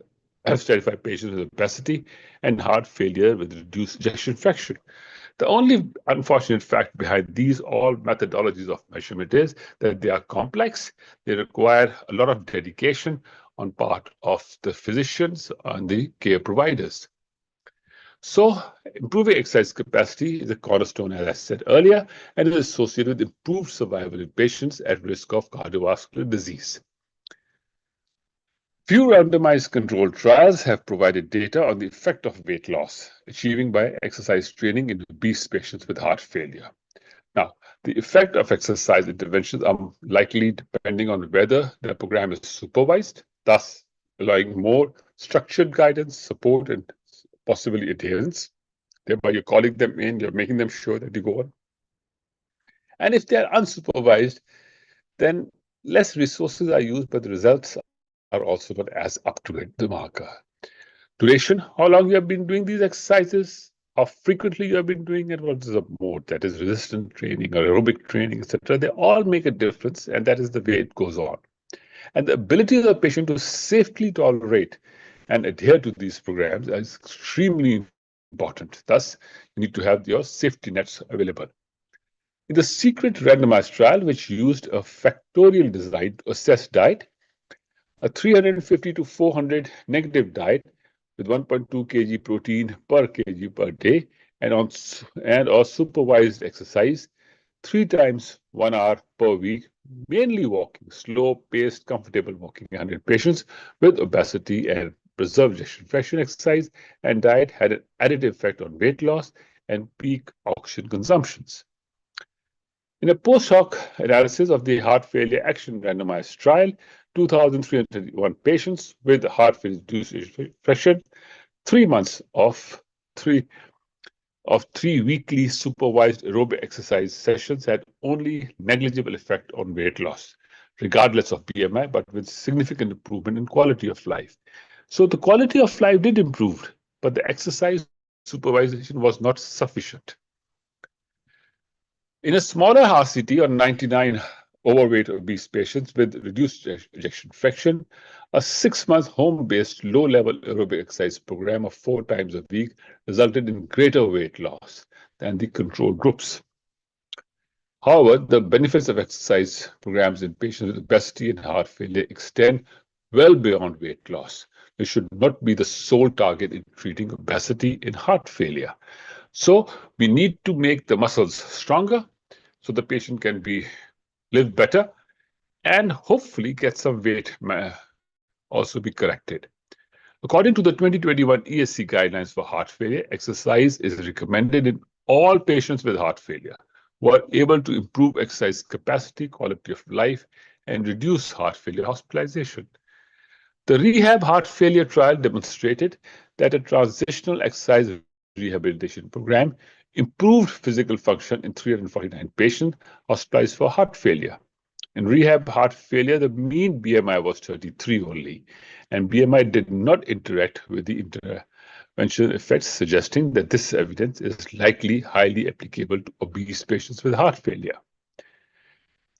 stratify patients with obesity and heart failure with reduced ejection fraction. The only unfortunate fact behind these all methodologies of measurement is that they are complex. They require a lot of dedication on part of the physicians and the care providers. So, improving exercise capacity is a cornerstone, as I said earlier, and is associated with improved survival in patients at risk of cardiovascular disease. Few randomized controlled trials have provided data on the effect of weight loss achieved by exercise training in obese patients with heart failure. Now, the effect of exercise interventions are likely depending on whether the program is supervised, thus allowing more structured guidance, support, and possibly adherence. Thereby, you're calling them in, you're making them sure that you go on. And if they're unsupervised, then less resources are used, but the results are also not as up to the marker. Duration, how long you have been doing these exercises, how frequently you have been doing it, what is the mode, that is resistance training or aerobic training, etc. They all make a difference, and that is the way it goes on. And the ability of the patient to safely tolerate and adhere to these programs is extremely important. Thus, you need to have your safety nets available. In the secret randomized trial, which used a factorial design to assess diet, a 350 to 400 negative diet with 1.2 kg protein per kg per day or supervised exercise 3 times 1 hour per week, mainly walking, slow-paced, comfortable walking. 100 patients with obesity and preserved ejection fraction exercise and diet had an additive effect on weight loss and peak oxygen consumptions. In a post-hoc analysis of the heart failure action randomized trial, 2,331 patients with heart failure reduced ejection fraction, 3 months of three weekly supervised aerobic exercise sessions had only negligible effect on weight loss, regardless of BMI, but with significant improvement in quality of life. So the quality of life did improve, but the exercise supervision was not sufficient. In a smaller RCT on 99 overweight obese patients with reduced ejection fraction, a 6-month home-based low-level aerobic exercise program of 4 times a week resulted in greater weight loss than the control groups. However, the benefits of exercise programs in patients with obesity and heart failure extend well beyond weight loss. They should not be the sole target in treating obesity and heart failure. So we need to make the muscles stronger so the patient can live better and hopefully get some weight also be corrected. According to the 2021 ESC guidelines for heart failure, exercise is recommended in all patients with heart failure who are able to improve exercise capacity, quality of life, and reduce heart failure hospitalization. The rehab heart failure trial demonstrated that a transitional exercise rehabilitation program improved physical function in 349 patients hospitalized for heart failure. In rehab heart failure, the mean BMI was 33 only, and BMI did not interact with the interventional effects, suggesting that this evidence is likely highly applicable to obese patients with heart failure.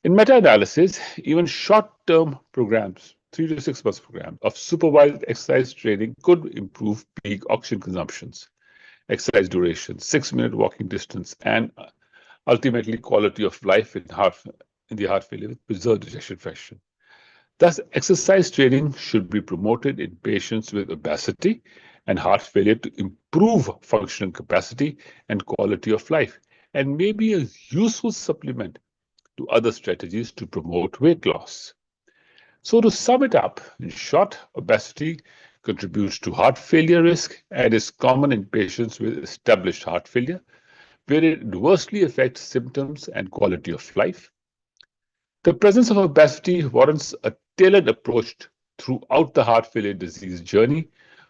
In meta-analysis, even short-term programs, 3 to 6 months programs of supervised exercise training could improve peak oxygen consumptions, exercise duration, 6-minute walking distance, and ultimately quality of life in the heart failure with preserved ejection fraction. Thus, exercise training should be promoted in patients with obesity and heart failure to improve functional capacity and quality of life, and may be a useful supplement to other strategies to promote weight loss. So to sum it up, in short, obesity contributes to heart failure risk and is common in patients with established heart failure, where it adversely affects symptoms and quality of life. The presence of obesity warrants a tailored approach throughout the heart failure disease journey,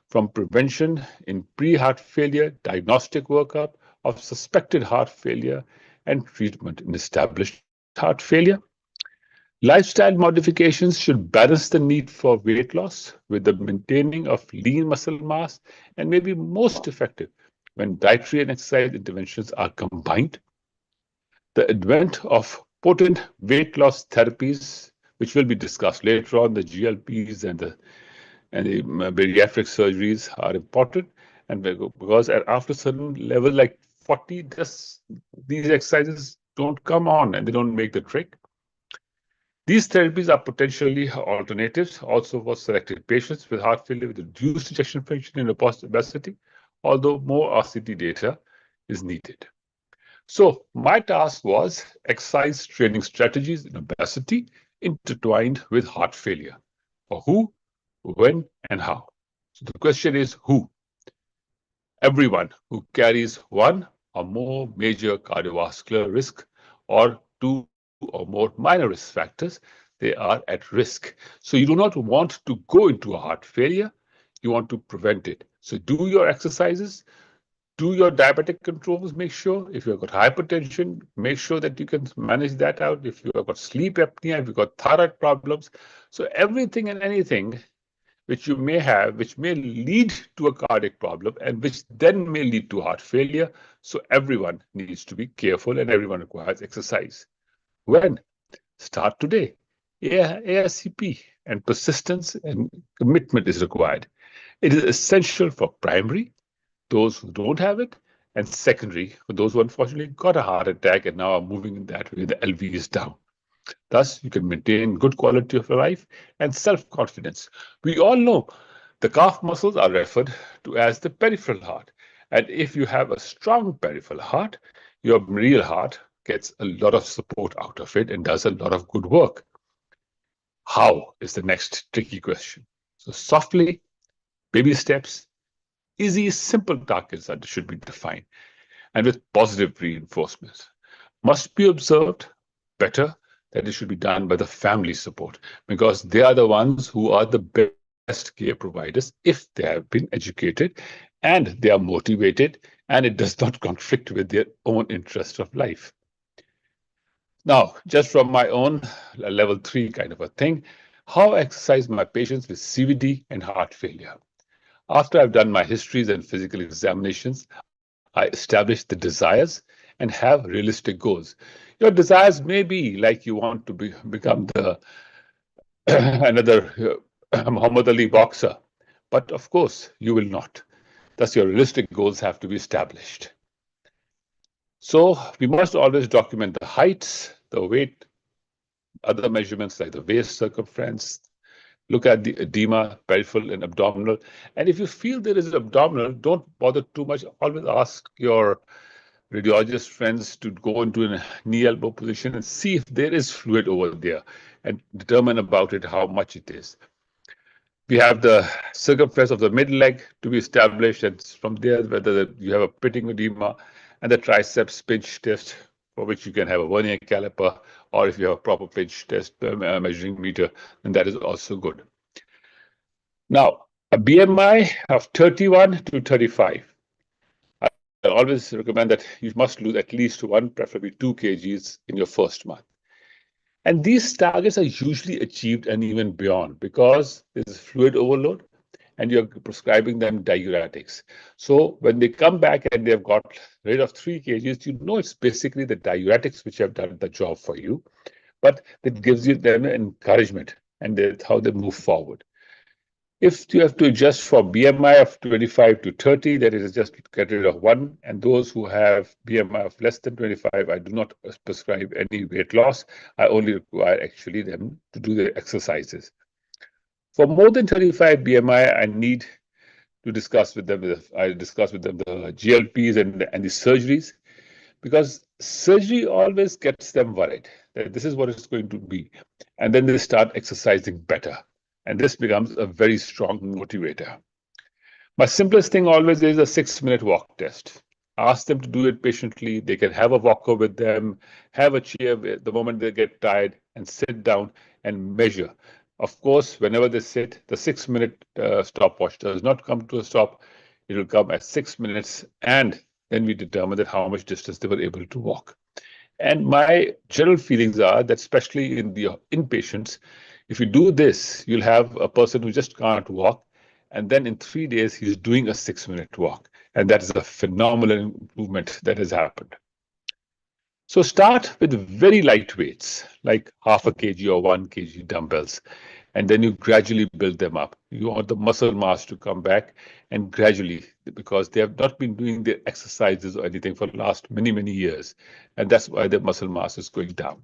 from prevention in pre-heart failure, diagnostic workup of suspected heart failure, and treatment in established heart failure. Lifestyle modifications should balance the need for weight loss with the maintaining of lean muscle mass, and may be most effective when dietary and exercise interventions are combined. The advent of potent weight loss therapies, which will be discussed later on, the GLPs and the bariatric surgeries are important, and because after a certain level, like 40, these exercises don't come on and they don't make the trick. These therapies are potentially alternatives also for selected patients with heart failure with reduced ejection fraction and obesity, although more RCT data is needed. So my task was exercise training strategies in obesity intertwined with heart failure. For who, when, and how? So the question is who? Everyone who carries one or more major cardiovascular risk or two or more minor risk factors, they are at risk. So you do not want to go into a heart failure, you want to prevent it. So do your exercises, do your diabetic controls, make sure. If you've got hypertension, make sure that you can manage that out. If you've got sleep apnea, if you've got thyroid problems. So everything and anything which you may have, which may lead to a cardiac problem and which then may lead to heart failure. So everyone needs to be careful and everyone requires exercise. When? Start today. ASCP and persistence and commitment is required. It is essential for primary, those who don't have it, and secondary, for those who unfortunately got a heart attack and now are moving in that way, the LV is down. Thus, you can maintain good quality of life and self-confidence. We all know the calf muscles are referred to as the peripheral heart. And if you have a strong peripheral heart, your real heart gets a lot of support out of it and does a lot of good work. How is the next tricky question. So softly, baby steps, easy, simple targets that should be defined, and with positive reinforcements. Must be observed better that it should be done by the family support, because they are the ones who are the best care providers if they have been educated and they are motivated and it does not conflict with their own interest of life. Now, just from my own level 3 kind of a thing, how I exercise my patients with CVD and heart failure. After I've done my histories and physical examinations, I establish the desires and have realistic goals. Your desires may be like you want to become the another Muhammad Ali boxer, but of course you will not. Thus, your realistic goals have to be established. So we must always document the heights, the weight, other measurements like the waist circumference. Look at the edema, peripheral and abdominal. And if you feel there is an abdominal, don't bother too much. Always ask your radiologist friends to go into a knee elbow position and see if there is fluid over there and determine about it how much it is. We have the circumference of the mid leg to be established, and from there whether you have a pitting edema, and the triceps pinch test, for which you can have a vernier caliper, or if you have a proper pinch test measuring meter, then that is also good. Now, a BMI of 31 to 35. I always recommend that you must lose at least 1, preferably 2 kgs in your first month. And these targets are usually achieved and even beyond, because there is fluid overload and you're prescribing them diuretics. So when they come back and they've got rid of 3 kgs, you know it's basically the diuretics which have done the job for you, but it gives you them encouragement, and that's how they move forward. If you have to adjust for BMI of 25 to 30, that is just get rid of 1. And those who have BMI of less than 25, I do not prescribe any weight loss. I only require actually them to do the exercises. For more than 35 BMI, I need to discuss with them. I discuss with them the GLPs and the surgeries, because surgery always gets them worried that this is what it's going to be. And then they start exercising better. And this becomes a very strong motivator. My simplest thing always is a 6-minute walk test. Ask them to do it patiently. They can have a walker with them, have a chair the moment they get tired, and sit down and measure. Of course, whenever they sit, the 6-minute stopwatch does not come to a stop. It will come at 6 minutes, and then we determine that how much distance they were able to walk. And my general feelings are that, especially in the inpatients, if you do this, you'll have a person who just can't walk, and then in 3 days, he's doing a 6-minute walk. And that is a phenomenal improvement that has happened. So start with very light weights, like half a kg or 1 kg dumbbells, and then you gradually build them up. You want the muscle mass to come back, and gradually, because they have not been doing their exercises or anything for the last many, many years, and that's why their muscle mass is going down.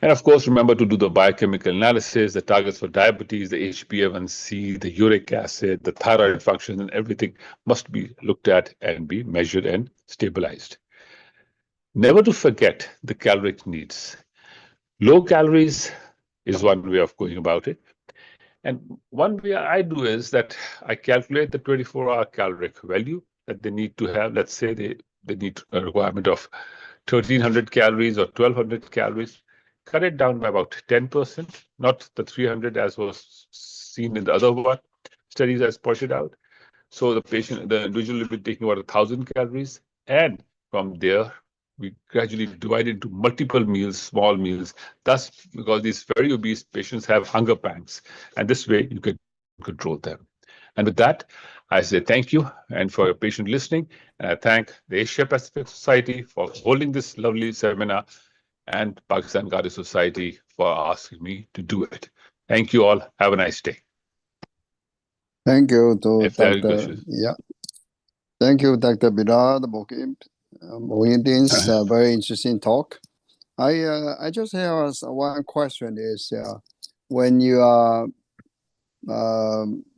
And of course, remember to do the biochemical analysis, the targets for diabetes, the HbA1c, the uric acid, the thyroid function, and everything must be looked at and be measured and stabilized. Never to forget the caloric needs. Low calories is one way of going about it. And one way I do is that I calculate the 24-hour caloric value that they need to have. Let's say they need a requirement of 1,300 calories or 1,200 calories. Cut it down by about 10%, not the 300 as was seen in the other studies as pointed out. So the individual will be taking about 1,000 calories, and from there, we gradually divide into multiple meals, small meals. Thus, because these very obese patients have hunger pangs, and this way you can control them. And with that, I say thank you and for your patient listening. And I thank the Asia Pacific Society for holding this lovely seminar, and Pakistan Cardio Society for asking me to do it. Thank you all. Have a nice day. Thank you to If there are Dr. questions. Yeah. Thank you, Dr. Bilal Mohideen's very interesting talk. I just have one question is when you are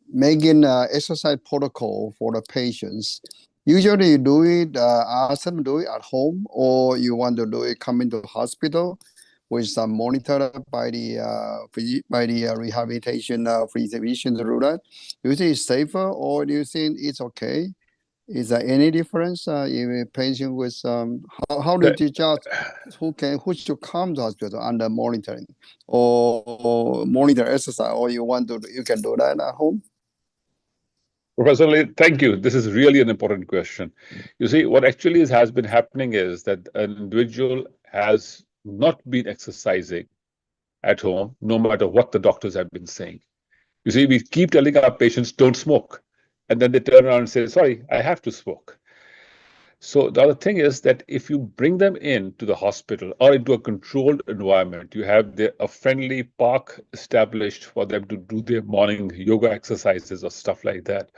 making exercise protocol for the patients, usually you do it, ask them to do it at home, or you want to do it coming to the hospital with some monitored by the rehabilitation physician to do that. Do you think it's safer, or do you think it's okay? Is there any difference if a patient with how did you judge who should come to hospital under monitoring or monitor exercise, or you can do that at home? Professor Lee, thank you. This is really an important question. You see, what actually has been happening is that an individual has not been exercising at home, no matter what the doctors have been saying. You see, we keep telling our patients, don't smoke. And then they turn around and say, sorry, I have to smoke. So the other thing is that if you bring them into the hospital or into a controlled environment, you have a friendly park established for them to do their morning yoga exercises or stuff like that.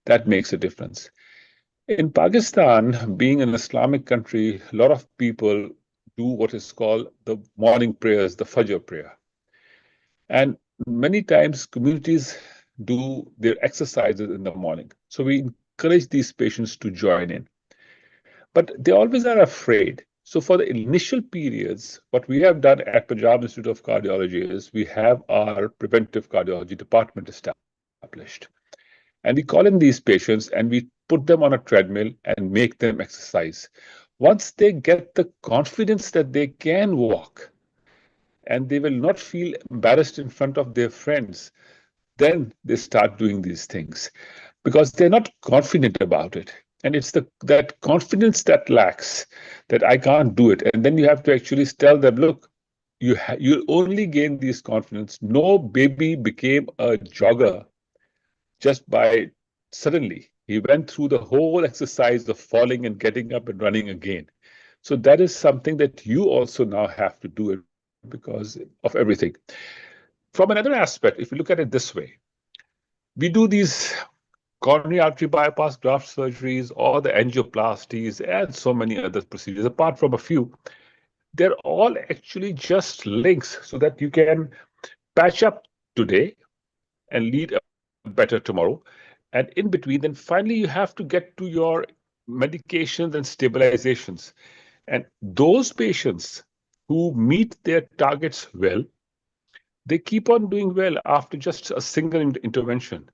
That makes a difference. In Pakistan, being an Islamic country, a lot of people do what is called the morning prayers, the Fajr prayer. And many times communities do their exercises in the morning. So we encourage these patients to join in. But they always are afraid. So for the initial periods, what we have done at Punjab Institute of Cardiology is we have our preventive cardiology department established. And we call in these patients and we put them on a treadmill and make them exercise. Once they get the confidence that they can walk and they will not feel embarrassed in front of their friends, then they start doing these things because they're not confident about it. And it's that confidence that lacks, that I can't do it. And then you have to actually tell them, look, you'll only gain this confidence. No baby became a jogger just by suddenly. He went through the whole exercise of falling and getting up and running again. So that is something that you also now have to do it because of everything. From another aspect, if you look at it this way, we do these coronary artery bypass graft surgeries or the angioplasties and so many other procedures, apart from a few. They're all actually just links so that you can patch up today and lead a better tomorrow. And in between, then finally you have to get to your medications and stabilizations. And those patients who meet their targets well, they keep on doing well after just a single intervention.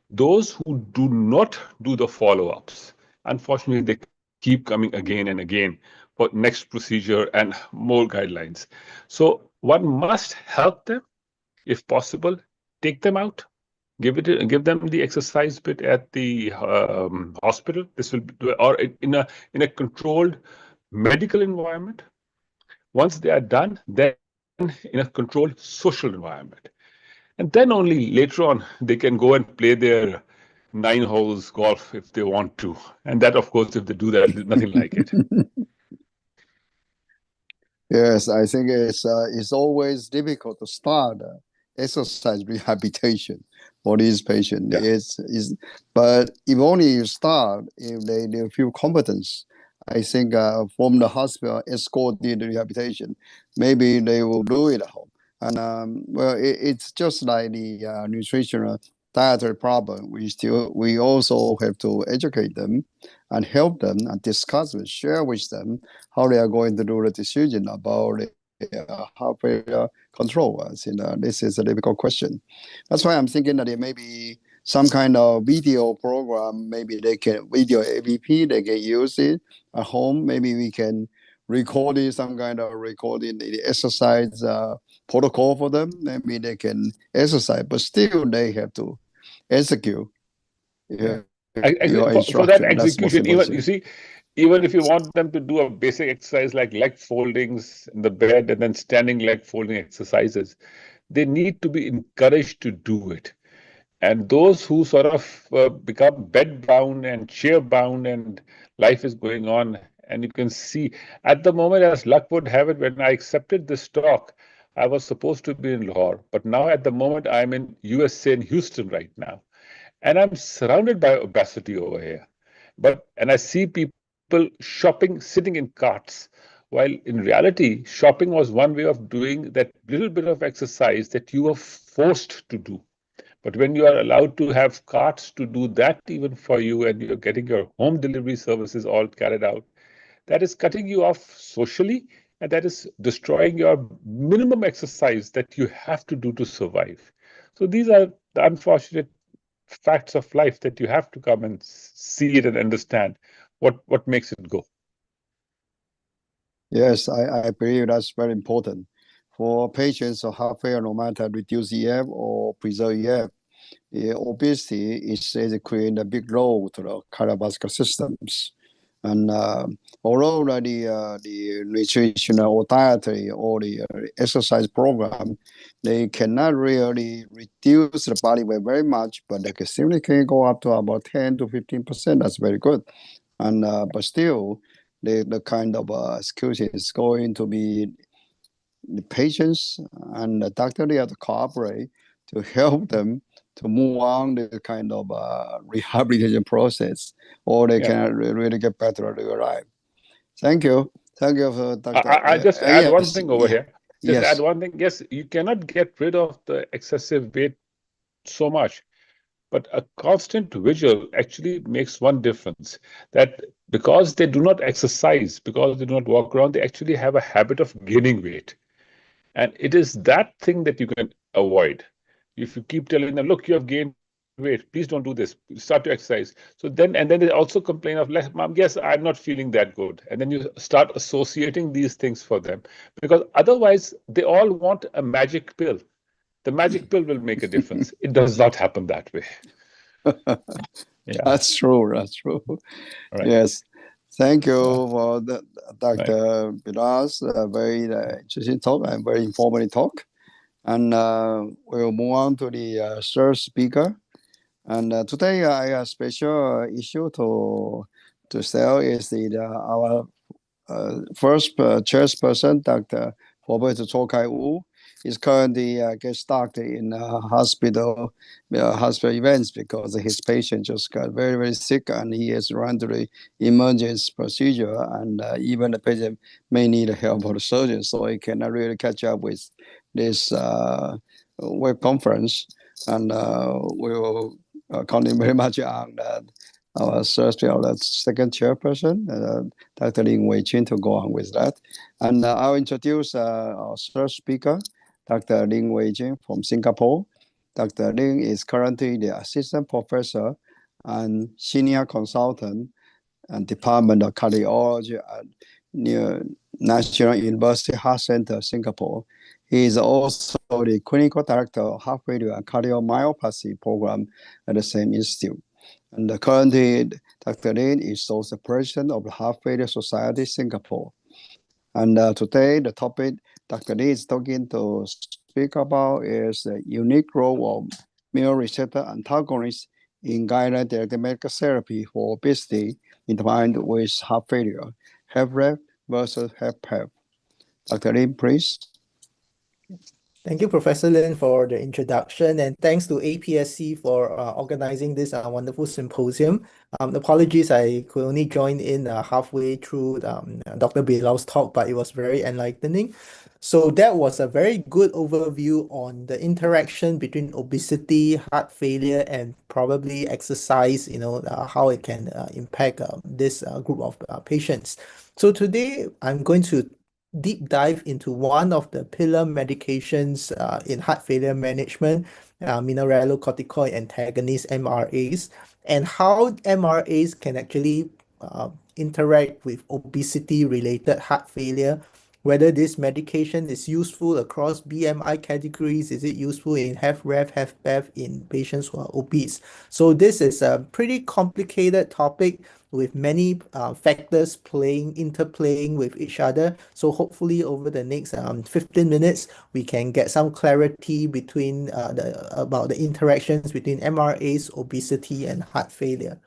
Those who do not do the follow-ups, unfortunately, they keep coming again and again for next procedure and more guidelines. So one must help them if possible, take them out, give them the exercise bit at the hospital. This will do, or in a controlled medical environment. Once they are done, then in a controlled social environment. And then only later on, they can go and play their 9 holes golf if they want to. And that, of course, if they do that, there's nothing like it. Yes, I think it's always difficult to start exercise rehabilitation for these patients. Yeah. But if only you start, if they feel competence, I think from the hospital escort the rehabilitation, maybe they will do it at home. And well, it's just like the nutritional dietary problem. We also have to educate them and help them and discuss and share with them how they are going to do the decision about heart failure control. This is a difficult question. That's why I'm thinking that there may be some kind of video program. Maybe they can video AVP. They can use it at home. Maybe we can record it, some kind of recording the exercise protocol for them. Maybe they can exercise, but still they have to execute. Yeah. For that execution, even if you want them to do a basic exercise like leg foldings in the bed and then standing leg folding exercises, they need to be encouraged to do it. And those who sort of become bed bound and chair bound and life is going on, and you can see at the moment, as luck would have it, when I accepted this talk, I was supposed to be in Lahore, but now at the moment I'm in USA in Houston right now. And I'm surrounded by obesity over here. And I see people shopping, sitting in carts, while in reality, shopping was one way of doing that little bit of exercise that you were forced to do. But when you are allowed to have carts to do that even for you, and you're getting your home delivery services all carried out, that is cutting you off socially, and that is destroying your minimum exercise that you have to do to survive. So these are the unfortunate facts of life that you have to come and see it and understand what makes it go. Yes, I believe that's very important. For patients of heart failure, no matter reduce EF or preserve EF, obesity is creating a big role to the cardiovascular systems. And although the nutritional or dietary or the exercise program, they cannot really reduce the body weight very much, but they can still can go up to about 10 to 15%. That's very good. And but still, the kind of execution is going to be the patients and the doctor. They have to cooperate to help them to move on the kind of rehabilitation process, or they can really get better at their life. Thank you. Thank you, for Dr. I just add one thing over here. Yes. Add one thing. Yes, you cannot get rid of the excessive weight so much, but a constant vigil actually makes one difference. That because they do not exercise, because they do not walk around, they actually have a habit of gaining weight. And it is that thing that you can avoid. If you keep telling them, look, you have gained weight, please don't do this, start to exercise. So then they also complain of, Mom, yes, I'm not feeling that good. And then you start associating these things for them, because otherwise they all want a magic pill. The magic pill will make a difference. It does not happen that way. Yeah. That's true. Right. Yes. Thank you for Dr. Bilas, very interesting talk and very informative talk. And we'll move on to the third speaker. And today I have a special issue to tell is our first chairperson, Dr. Professor Cho Kai-woo is currently get stuck in hospital events because his patient just got very, very sick and he has run to the emergency procedure, and even the patient may need help for the surgeon, so he cannot really catch up with this web conference. And we will counting very much on that. Our second chairperson, Dr. Lin Wei-Chin, to go on with that. And I'll introduce our third speaker, Dr. Lin Wei-Chin from Singapore. Dr. Lin is currently the assistant professor and senior consultant and Department of Cardiology at National University Heart Center, Singapore. He is also the clinical director of heart failure and cardiomyopathy program at the same institute. And currently, Dr. Lin is also president of the Heart Failure Society Singapore. And today, the topic Dr. Lin is talking to speak about is the unique role of mineral receptor antagonists in guideline-directed medical therapy for obesity intertwined with heart failure, HFrEF versus HFpEF. Dr. Lin, please. Thank you, Professor Lin, for the introduction, and thanks to APSC for organizing this wonderful symposium. Apologies, I could only join in halfway through Dr. Bilal's talk, but it was very enlightening. So that was a very good overview on the interaction between obesity, heart failure, and probably exercise, how it can impact this group of patients. So today, I'm going to deep dive into one of the pillar medications in heart failure management, mineralocorticoid antagonists, MRAs, and how MRAs can actually interact with obesity-related heart failure, whether this medication is useful across BMI categories, is it useful in HFrEF, HFpEF in patients who are obese. So this is a pretty complicated topic with many factors interplaying with each other. So hopefully over the next 15 minutes, we can get some clarity about the interactions between MRAs, obesity, and heart failure.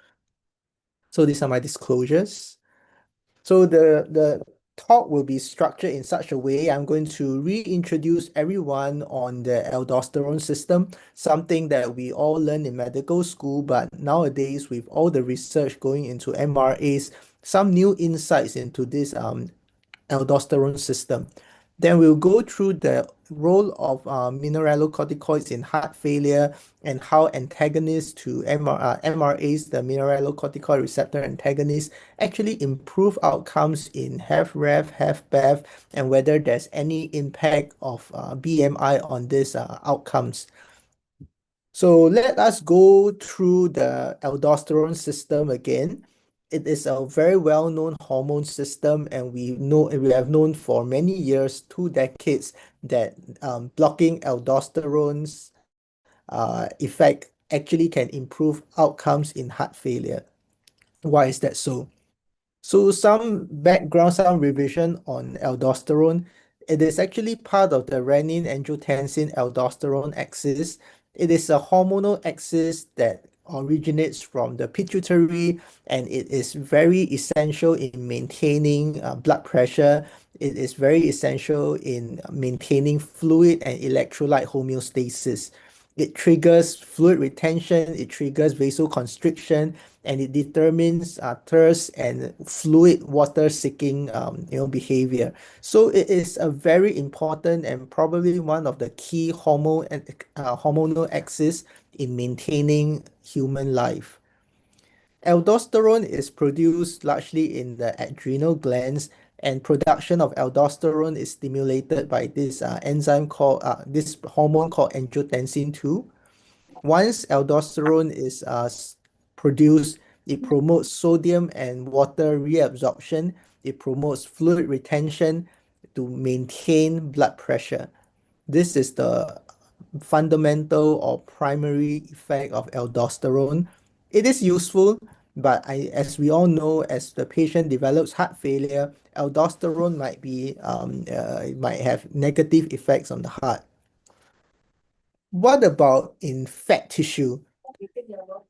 So these are my disclosures. So the talk will be structured in such a way. I'm going to reintroduce everyone on the aldosterone system, something that we all learn in medical school, but nowadays with all the research going into MRAs, some new insights into this aldosterone system. Then we'll go through the role of mineralocorticoids in heart failure and how antagonists to MRAs, the mineralocorticoid receptor antagonists, actually improve outcomes in HFrEF, HFpEF, and whether there's any impact of BMI on these outcomes. So let us go through the aldosterone system again. It is a very well-known hormone system, and we have known for many years, 2 decades, that blocking aldosterone's effect actually can improve outcomes in heart failure. Why is that so? So some background, some revision on aldosterone. It is actually part of the renin-angiotensin-aldosterone axis. It is a hormonal axis that originates from the pituitary, and it is very essential in maintaining blood pressure. It is very essential in maintaining fluid and electrolyte homeostasis. It triggers fluid retention, it triggers vasoconstriction, and it determines thirst and fluid water seeking behavior. So it is a very important and probably one of the key hormonal axis in maintaining human life. Aldosterone is produced largely in the adrenal glands, and production of aldosterone is stimulated by this this hormone called angiotensin 2. Once aldosterone is produced, it promotes sodium and water reabsorption. It promotes fluid retention to maintain blood pressure. This is the fundamental or primary effect of aldosterone. It is useful, but as we all know, as the patient develops heart failure, aldosterone might have negative effects on the heart. What about in fat tissue?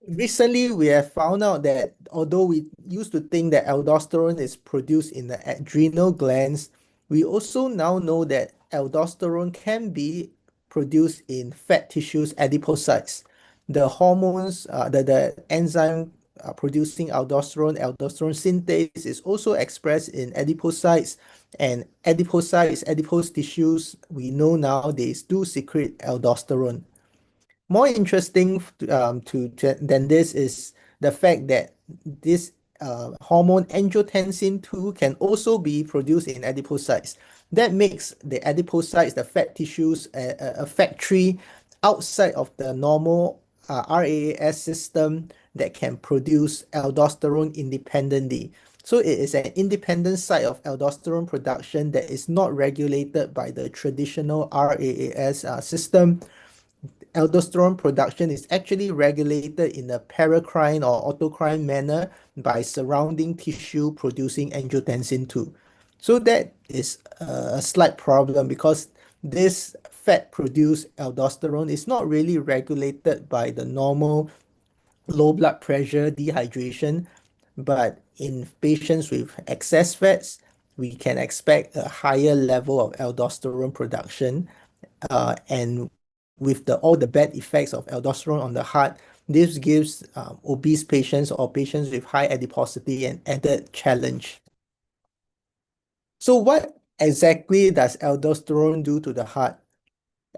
Recently, we have found out that although we used to think that aldosterone is produced in the adrenal glands, We also now know that aldosterone can be produced in fat tissues, adipocytes. The hormones, the enzyme producing aldosterone synthase is also expressed in adipocytes, and adipocytes, adipose tissues, we know now they do secrete aldosterone. More interesting than this is the fact that this hormone angiotensin 2 can also be produced in adipocytes. That makes the adipocytes, the fat tissues, a factory outside of the normal RAAS system that can produce aldosterone independently. So it is an independent site of aldosterone production that is not regulated by the traditional RAAS system. Aldosterone production is actually regulated in a paracrine or autocrine manner by surrounding tissue producing angiotensin 2. So that is a slight problem because this fat-produced aldosterone is not really regulated by the normal low blood pressure, dehydration, but in patients with excess fats, we can expect a higher level of aldosterone production. And with all the bad effects of aldosterone on the heart, this gives obese patients or patients with high adiposity an added challenge. So what exactly does aldosterone do to the heart?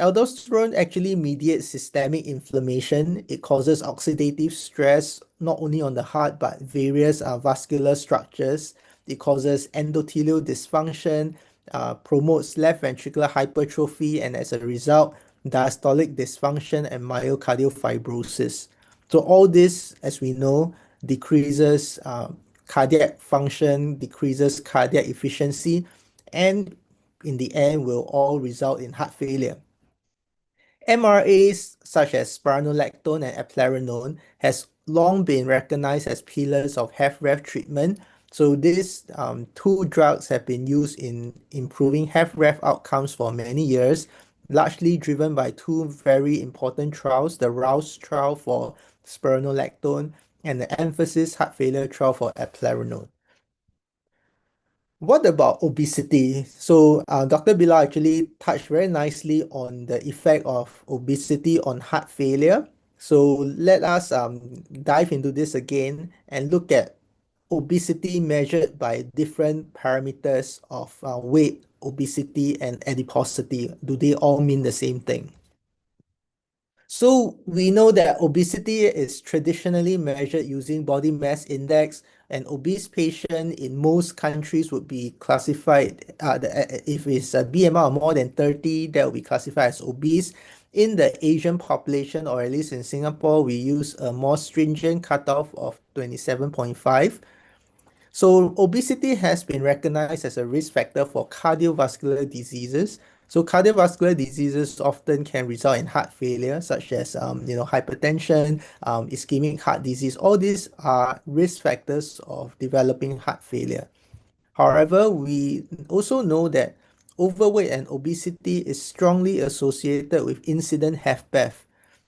Aldosterone actually mediates systemic inflammation. It causes oxidative stress not only on the heart but various vascular structures. It causes endothelial dysfunction, promotes left ventricular hypertrophy, and as a result, diastolic dysfunction and myocardial fibrosis. So all this, as we know, decreases cardiac function, decreases cardiac efficiency, and in the end will all result in heart failure. MRAs such as spironolactone and eplerenone has long been recognized as pillars of HFrEF treatment. So these two drugs have been used in improving HFrEF outcomes for many years, largely driven by two very important trials, the ROUSE trial for spironolactone and the EMPhASIS heart failure trial for eplerenone. What about obesity? So Dr. Bilal actually touched very nicely on the effect of obesity on heart failure. So let us dive into this again and look at obesity measured by different parameters of weight, obesity, and adiposity. Do they all mean the same thing? So we know that obesity is traditionally measured using body mass index. An obese patient in most countries would be classified, if it's a BMI of more than 30, that will be classified as obese. In the Asian population, or at least in Singapore, we use a more stringent cutoff of 27.5. So obesity has been recognized as a risk factor for cardiovascular diseases. So cardiovascular diseases often can result in heart failure, such as hypertension, ischemic heart disease. All these are risk factors of developing heart failure. However, we also know that overweight and obesity is strongly associated with incident HFpEF.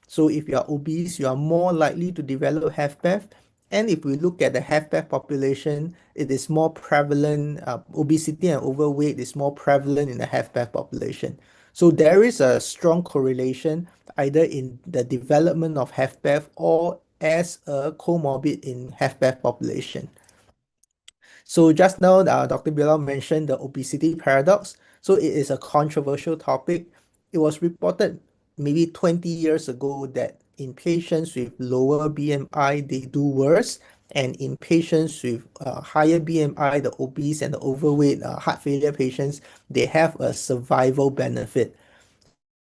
So if you are obese, you are more likely to develop HFpEF. And if we look at the HFpEF population, it is more prevalent, obesity and overweight is more prevalent in the HFpEF population. So there is a strong correlation either in the development of HFpEF or as a comorbid in HFpEF population. So just now, Dr. Bilal mentioned the obesity paradox. So it is a controversial topic. It was reported maybe 20 years ago that in patients with lower BMI, they do worse. And in patients with higher BMI, the obese and the overweight heart failure patients, they have a survival benefit.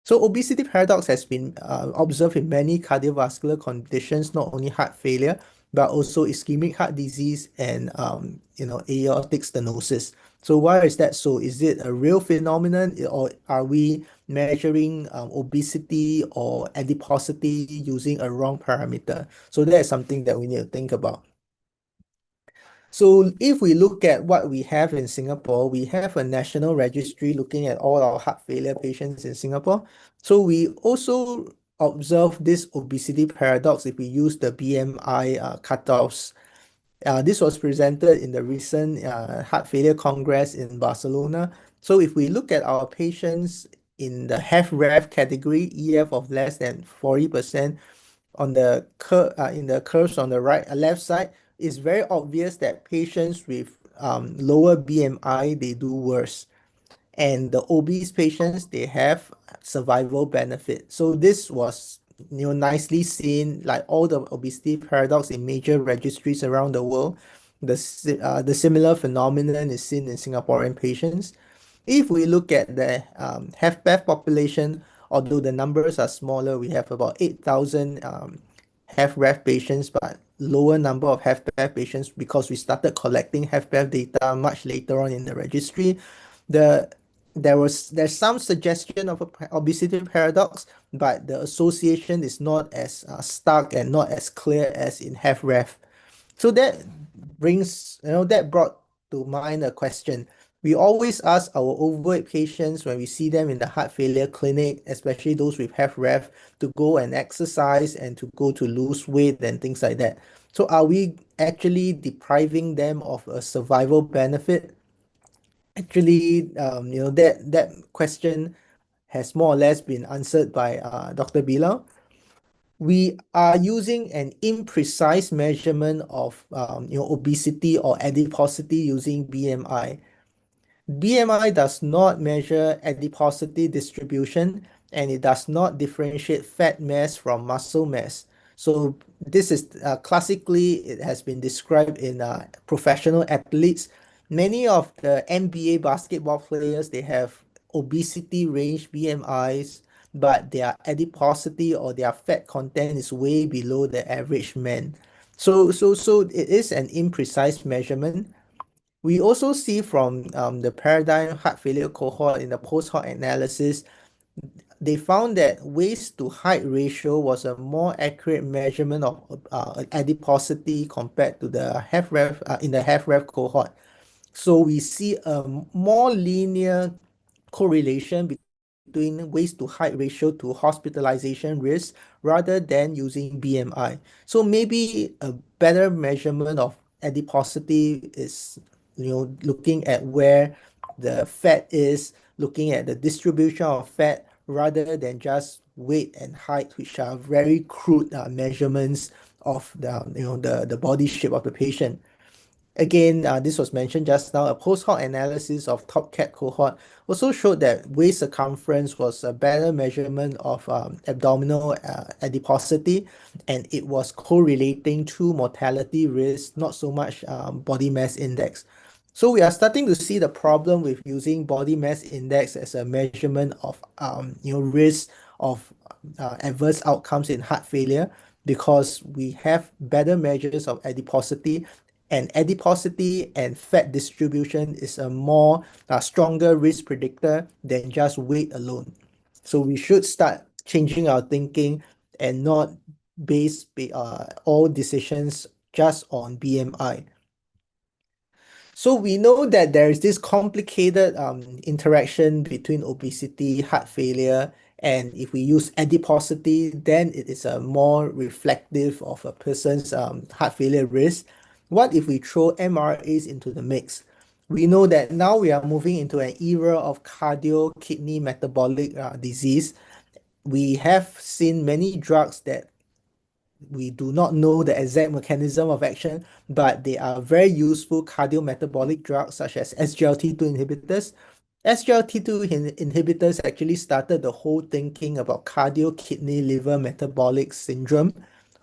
So obesity paradox has been observed in many cardiovascular conditions, not only heart failure, but also ischemic heart disease and aortic stenosis. So why is that so? Is it a real phenomenon, or are we measuring obesity or adiposity using a wrong parameter? So that is something that we need to think about. So if we look at what we have in Singapore, we have a national registry looking at all our heart failure patients in Singapore. So we also observe this obesity paradox if we use the BMI cutoffs. This was presented in the recent Heart Failure Congress in Barcelona. So if we look at our patients in the HFrEF category, EF of less than 40%, on the in the curves on the left side, it's very obvious that patients with lower BMI, they do worse. And the obese patients, they have survival benefit. So this was nicely seen, like all the obesity paradox in major registries around the world. The similar phenomenon is seen in Singaporean patients. If we look at the HFpEF population, although the numbers are smaller, we have about 8,000 HFrEF patients, but lower number of HFpEF patients because we started collecting HFpEF data much later on in the registry. There's some suggestion of a obesity paradox, but the association is not as stark and not as clear as in HFrEF. So that brought to mind a question. We always ask our overweight patients when we see them in the heart failure clinic, especially those with HFrEF, to go and exercise and to go to lose weight and things like that. So are we actually depriving them of a survival benefit? Actually, that question has more or less been answered by Dr. Bilal. We are using an imprecise measurement of obesity or adiposity using BMI. BMI does not measure adiposity distribution, and it does not differentiate fat mass from muscle mass. So this is classically, it has been described in professional athletes. Many of the NBA basketball players, they have obesity range BMIs, but their adiposity or their fat content is way below the average man. So it is an imprecise measurement. We also see from the paradigm heart failure cohort in the post-hoc analysis, they found that waist to height ratio was a more accurate measurement of adiposity compared to the HFrEF in the HFrEF cohort. So we see a more linear correlation between waist to height ratio to hospitalization risk rather than using BMI. So maybe a better measurement of adiposity is looking at where the fat is, looking at the distribution of fat rather than just weight and height, which are very crude measurements of the body shape of the patient. Again, this was mentioned just now, a post-hoc analysis of top-cat cohort also showed that waist circumference was a better measurement of abdominal adiposity, and it was correlating to mortality risk, not so much body mass index. So we are starting to see the problem with using body mass index as a measurement of risk of adverse outcomes in heart failure, because we have better measures of adiposity, and adiposity and fat distribution is a more stronger risk predictor than just weight alone. So we should start changing our thinking and not base all decisions just on BMI. So we know that there is this complicated interaction between obesity, heart failure, and if we use adiposity, then it is a more reflective of a person's heart failure risk. What if we throw MRAs into the mix? We know that now we are moving into an era of cardio-kidney metabolic disease. We have seen many drugs that we do not know the exact mechanism of action, but they are very useful cardiometabolic drugs such as SGLT2 inhibitors. SGLT2 inhibitors actually started the whole thinking about cardio-kidney liver metabolic syndrome,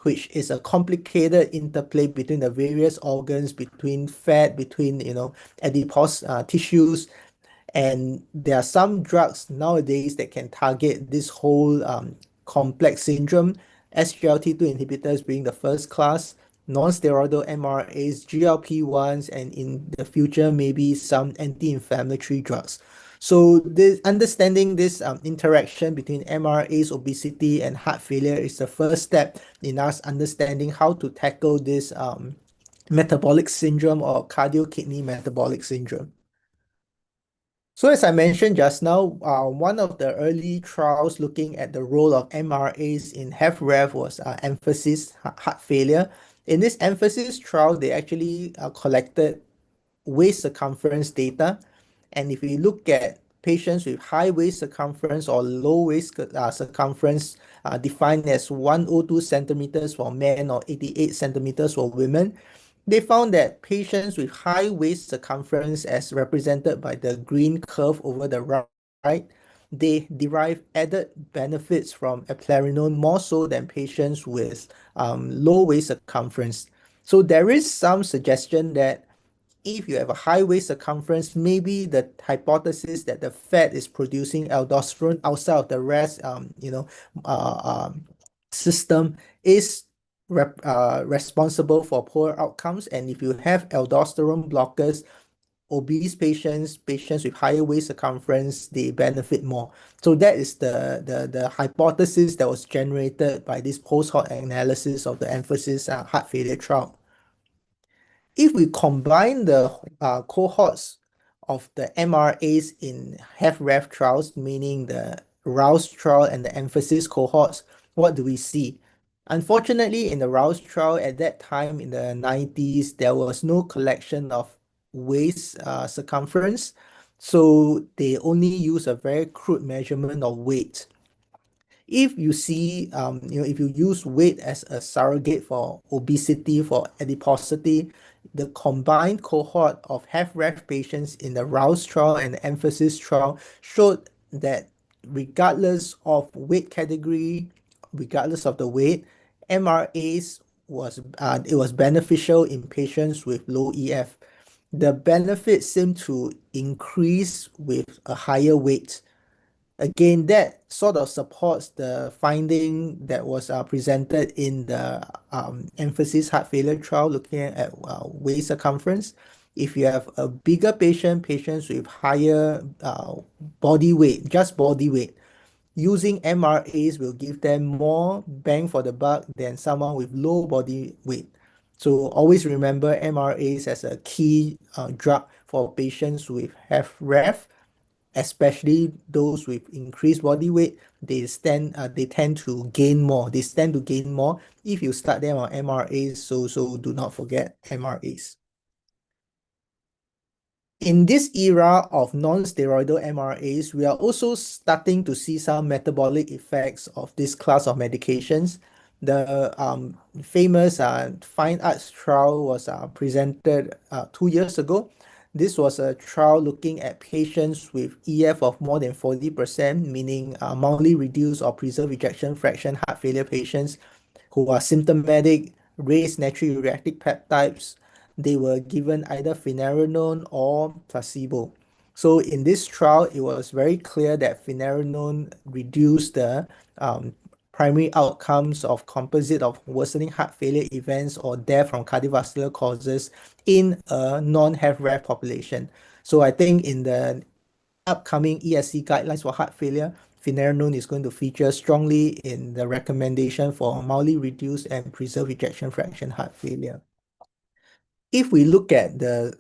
which is a complicated interplay between the various organs, between fat, between adipose tissues. And there are some drugs nowadays that can target this whole complex syndrome. SGLT2 inhibitors being the first class, non-steroidal MRAs, GLP-1s, and in the future, maybe some anti-inflammatory drugs. So understanding this interaction between MRAs, obesity, and heart failure is the first step in us understanding how to tackle this metabolic syndrome or cardio-kidney metabolic syndrome. So as I mentioned just now, one of the early trials looking at the role of MRAs in HFrEF was emphasis heart failure. In this emphasis trial, they actually collected waist circumference data, And if we look at patients with high waist circumference or low waist circumference, defined as 102 centimeters for men or 88 centimeters for women, they found that patients with high waist circumference, as represented by the green curve over the right, they derive added benefits from eplerenone more so than patients with low waist circumference. So there is some suggestion that if you have a high waist circumference, maybe the hypothesis that the fat is producing aldosterone outside of the rest, system is responsible for poor outcomes. And if you have aldosterone blockers, obese patients with higher waist circumference, they benefit more. So that is the hypothesis that was generated by this post-hoc analysis of the emphasis heart failure trial. If we combine the cohorts of the MRAs in HFrEF trials, meaning the ROUSE trial and the emphasis cohorts, what do we see? Unfortunately, in the ROUSE trial at that time in the 90s, there was no collection of waist circumference, so they only use a very crude measurement of weight. If you see, if you use weight as a surrogate for obesity, for adiposity, the combined cohort of HFrEF patients in the ROUSE trial and the emphasis trial showed that regardless of weight category, regardless of the weight, MRAs was beneficial in patients with low EF. The benefits seem to increase with a higher weight. Again, that sort of supports the finding that was presented in the emphasis heart failure trial looking at waist circumference. If you have a bigger patients with higher body weight, just body weight, using MRAs will give them more bang for the buck than someone with low body weight. So always remember MRAs as a key drug for patients with HFrEF, especially those with increased body weight. They tend to gain more. They stand to gain more if you start them on MRAs. So do not forget MRAs. In this era of non-steroidal MRAs, we are also starting to see some metabolic effects of this class of medications. The famous Fine Arts trial was presented 2 years ago. This was a trial looking at patients with EF of more than 40%, meaning mildly reduced or preserved ejection fraction heart failure patients who are symptomatic, raised natriuretic peptides. They were given either finerenone or placebo. So in this trial, it was very clear that finerenone reduced the primary outcomes of composite of worsening heart failure events or death from cardiovascular causes in a non-HFrEF population. So I think in the upcoming ESC guidelines for heart failure, finerenone is going to feature strongly in the recommendation for mildly reduced and preserved ejection fraction heart failure. If we look at the,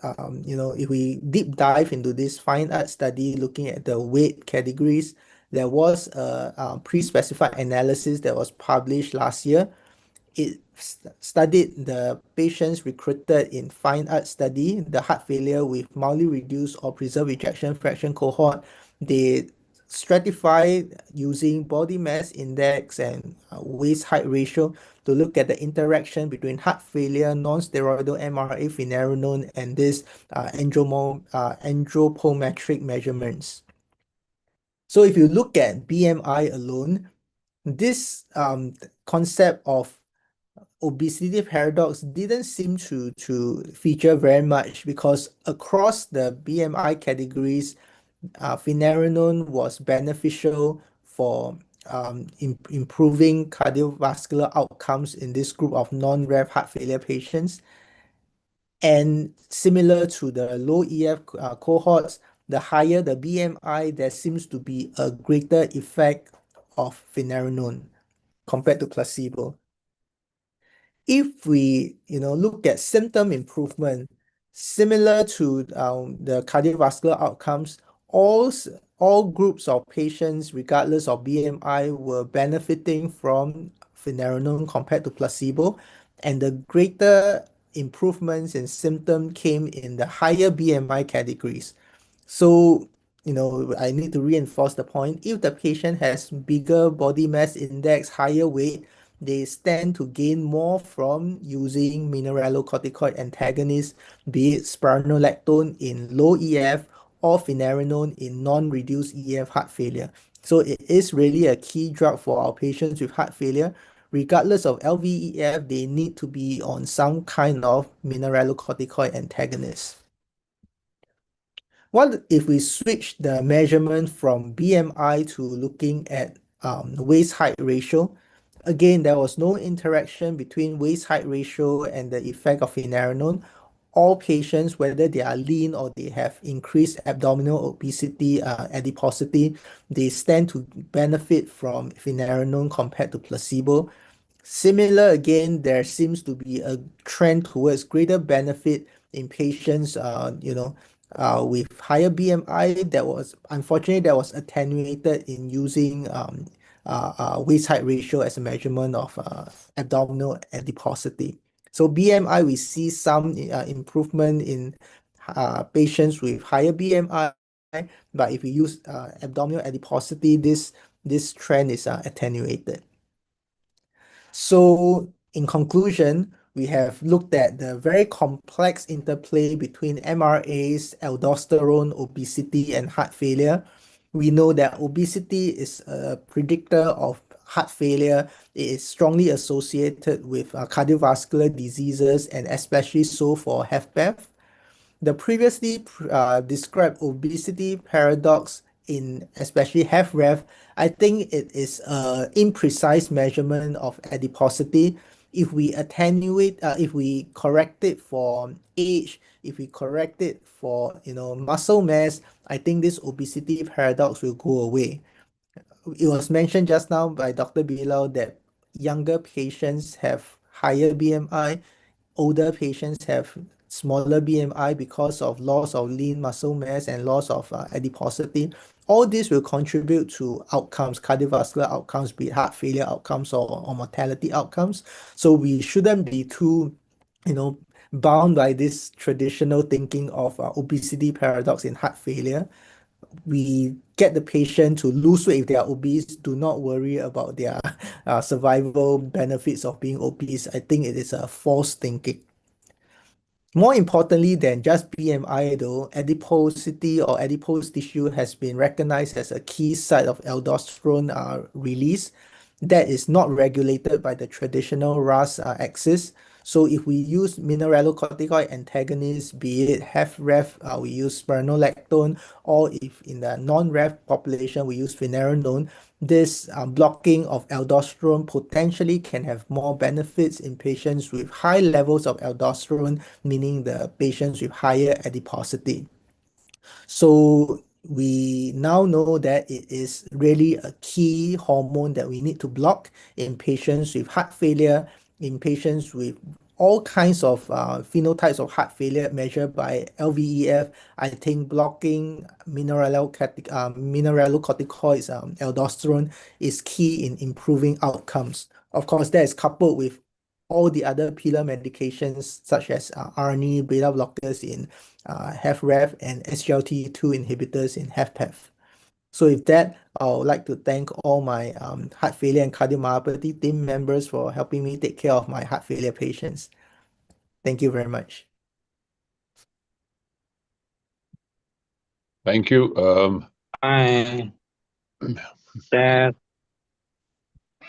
if we deep dive into this Fine Art study looking at the weight categories, there was a pre-specified analysis that was published last year. It studied the patients recruited in Fine Art study, the heart failure with mildly reduced or preserved ejection fraction cohort. They stratified using body mass index and waist height ratio to look at the interaction between heart failure, non-steroidal MRA, finerenone, and this anthropometric measurements. So if you look at BMI alone, this concept of obesity paradox didn't seem to feature very much, because across the BMI categories, finerenone was beneficial for improving cardiovascular outcomes in this group of non-REF heart failure patients. And similar to the low EF cohorts, the higher the BMI, there seems to be a greater effect of finerenone compared to placebo. If we look at symptom improvement, similar to the cardiovascular outcomes, all groups of patients, regardless of BMI, were benefiting from finerenone compared to placebo, and the greater improvements in symptom came in the higher BMI categories. So, I need to reinforce the point. If the patient has bigger body mass index, higher weight, they stand to gain more from using mineralocorticoid antagonists, be it spironolactone in low EF or finerenone in non-reduced EF heart failure. So it is really a key drug for our patients with heart failure. Regardless of LVEF, they need to be on some kind of mineralocorticoid antagonist. What if we switch the measurement from BMI to looking at waist height ratio? Again, there was no interaction between waist height ratio and the effect of finerenone. All patients, whether they are lean or they have increased abdominal obesity, adiposity, they stand to benefit from finerenone compared to placebo. Similar again, there seems to be a trend towards greater benefit in patients, with higher BMI. That was unfortunately attenuated in using waist height ratio as a measurement of abdominal adiposity. So BMI, we see some improvement in patients with higher BMI, but if we use abdominal adiposity, this trend is attenuated. So, in conclusion, we have looked at the very complex interplay between MRAs, aldosterone, obesity, and heart failure. We know that obesity is a predictor of heart failure. It is strongly associated with cardiovascular diseases, and especially so for HFpEF. The previously described obesity paradox in especially HFrEF, I think it is an imprecise measurement of adiposity. If we attenuate, if we correct it for age, if we correct it for muscle mass, I think this obesity paradox will go away. It was mentioned just now by Dr. Bilal that younger patients have higher BMI, older patients have smaller BMI because of loss of lean muscle mass and loss of adiposity. All this will contribute to outcomes, cardiovascular outcomes, be it heart failure outcomes or mortality outcomes. So we shouldn't be too, bound by this traditional thinking of obesity paradox in heart failure. We get the patient to lose weight if they are obese. Do not worry about their survival benefits of being obese. I think it is a false thinking. More importantly than just BMI though, adiposity or adipose tissue has been recognized as a key site of aldosterone release that is not regulated by the traditional RAS axis. So if we use mineralocorticoid antagonists, be it HFrEF, we use spironolactone, or if in the non-REF population we use finerenone, this blocking of aldosterone potentially can have more benefits in patients with high levels of aldosterone, meaning the patients with higher adiposity. So we now know that it is really a key hormone that we need to block in patients with heart failure, in patients with all kinds of phenotypes of heart failure measured by LVEF. I think blocking mineralocorticoids, aldosterone, is key in improving outcomes. Of course, that is coupled with all the other pillar medications such as ARNI, beta blockers in HFrEF, and SGLT2 inhibitors in HFpEF. So with that, I would like to thank all my heart failure and cardiomyopathy team members for helping me take care of my heart failure patients. Thank you very much. Thank you.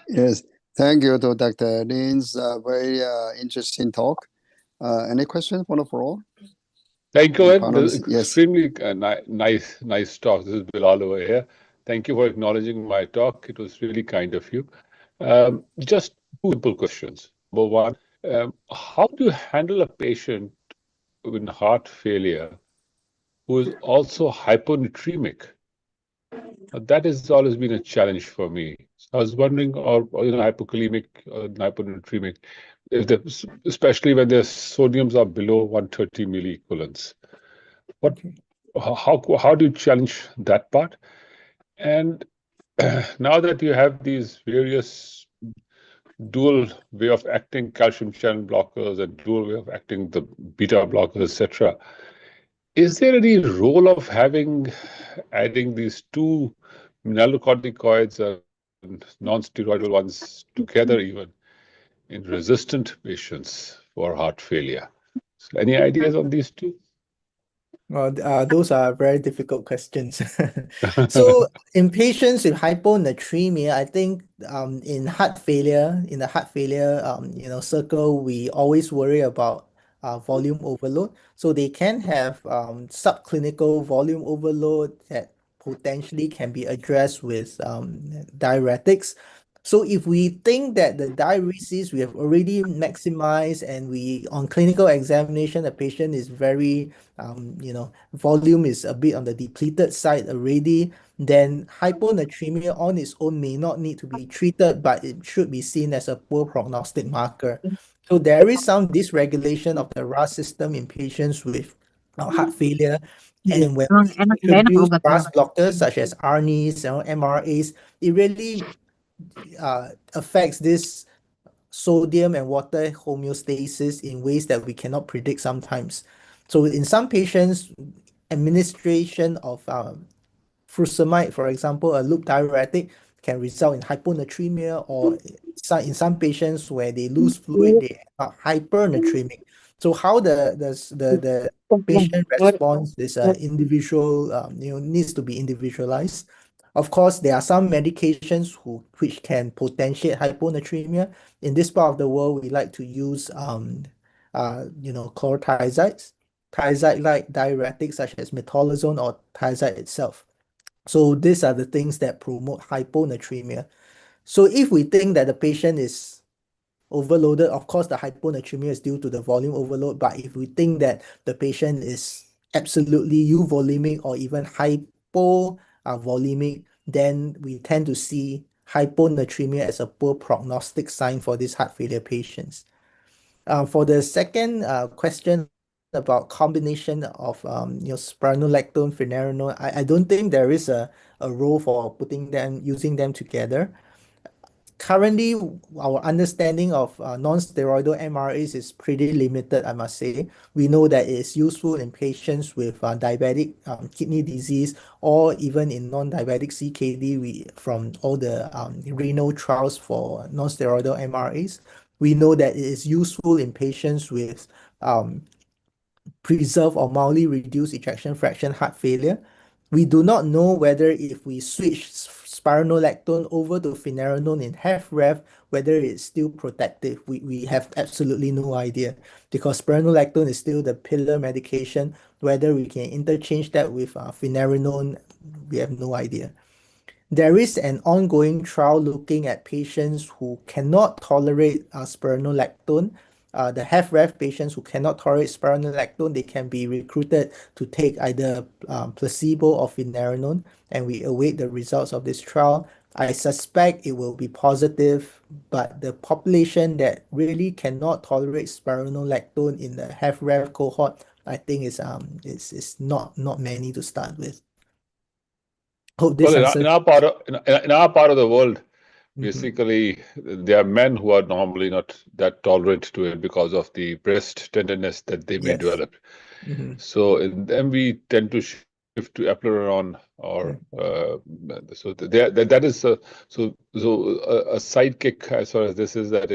Yes, thank you to Dr. Lin's very interesting talk. Any questions for the floor? Thank you, Ed. Yes. Extremely nice talk. This is Bilal over here. Thank you for acknowledging my talk. It was really kind of you. Just two simple questions. Number one, how do you handle a patient with heart failure who is also hyponatremic? That has always been a challenge for me. I was wondering, or hypokalemic or hyponatremic, especially when their sodiums are below 130 milliequivalents. How do you challenge that part? And now that you have these various dual way of acting calcium channel blockers and dual way of acting the beta blockers, etc., Is there any role of adding these two mineralocorticoids and non-steroidal ones together even in resistant patients for heart failure? So any ideas on these two? Well, those are very difficult questions. So in patients with hyponatremia, I think in the heart failure circle, we always worry about volume overload. So they can have subclinical volume overload that potentially can be addressed with diuretics. So if we think that the diuresis we have already maximized and we on clinical examination, the patient is very volume is a bit on the depleted side already, then hyponatremia on its own may not need to be treated, but it should be seen as a poor prognostic marker. So there is some dysregulation of the RAS system in patients with heart failure. And when we introduce RAS blockers such as ARNIs, MRAs, it really affects this sodium and water homeostasis in ways that we cannot predict sometimes. So in some patients, administration of furosemide, for example, a loop diuretic, can result in hyponatremia, or in some patients where they lose fluid, they are hypernatremic. So how the patient response is individual, needs to be individualized. Of course, there are some medications which can potentiate hyponatremia. In this part of the world, we like to use chlorothiazides, thiazide-like diuretics such as metolazone or thiazide itself. So these are the things that promote hyponatremia. So if we think that the patient is overloaded, of course, the hyponatremia is due to the volume overload. But if we think that the patient is absolutely euvolemic or even hypovolemic, then we tend to see hyponatremia as a poor prognostic sign for these heart failure patients. For the second question about combination of spironolactone, finerenone, I don't think there is a role for using them together. Currently, our understanding of non-steroidal MRAs is pretty limited, I must say. We know that it is useful in patients with diabetic kidney disease, or even in non-diabetic CKD from all the renal trials for non-steroidal MRAs. We know that it is useful in patients with preserved or mildly reduced ejection fraction heart failure. We do not know whether if we switch spironolactone over to finerenone in HFrEF, whether it's still protective. We have absolutely no idea, because spironolactone is still the pillar medication. Whether we can interchange that with finerenone, we have no idea. There is an ongoing trial looking at patients who cannot tolerate spironolactone. The HFrEF patients who cannot tolerate spironolactone, they can be recruited to take either placebo or finerenone, and we await the results of this trial. I suspect it will be positive, but the population that really cannot tolerate spironolactone in the HFrEF cohort, I think is not many to start with. Hope this Well, answers. in our part of the world, basically, there are men who are normally not that tolerant to it because of the breast tenderness that they may Yes. develop. So in them, we tend to shift to eplerenone, or so that is a sidekick as far as this is, that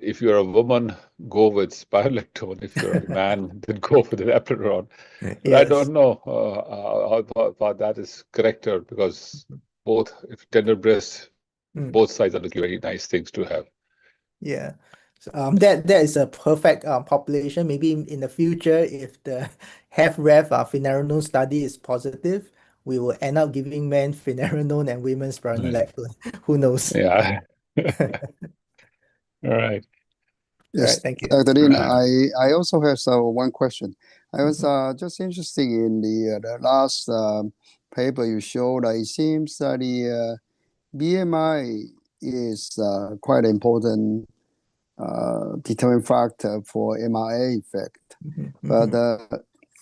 if you're a woman, go with spironolactone. If you're a man, then go for the eplerenone. But I don't know how far that is correct, because both, if tender breasts, both sides are looking very nice things to have. Yeah. So, that is a perfect population. Maybe in the future, if the HFrEF finerenone study is positive, we will end up giving men finerenone and women spironolactone. Who knows? Yeah. All right. Yes, Right, thank you. Dr. Lin, Right. I also have one question. I was just interested in the last paper you showed. It seems that the BMI is quite important determining factor for MRA effect. But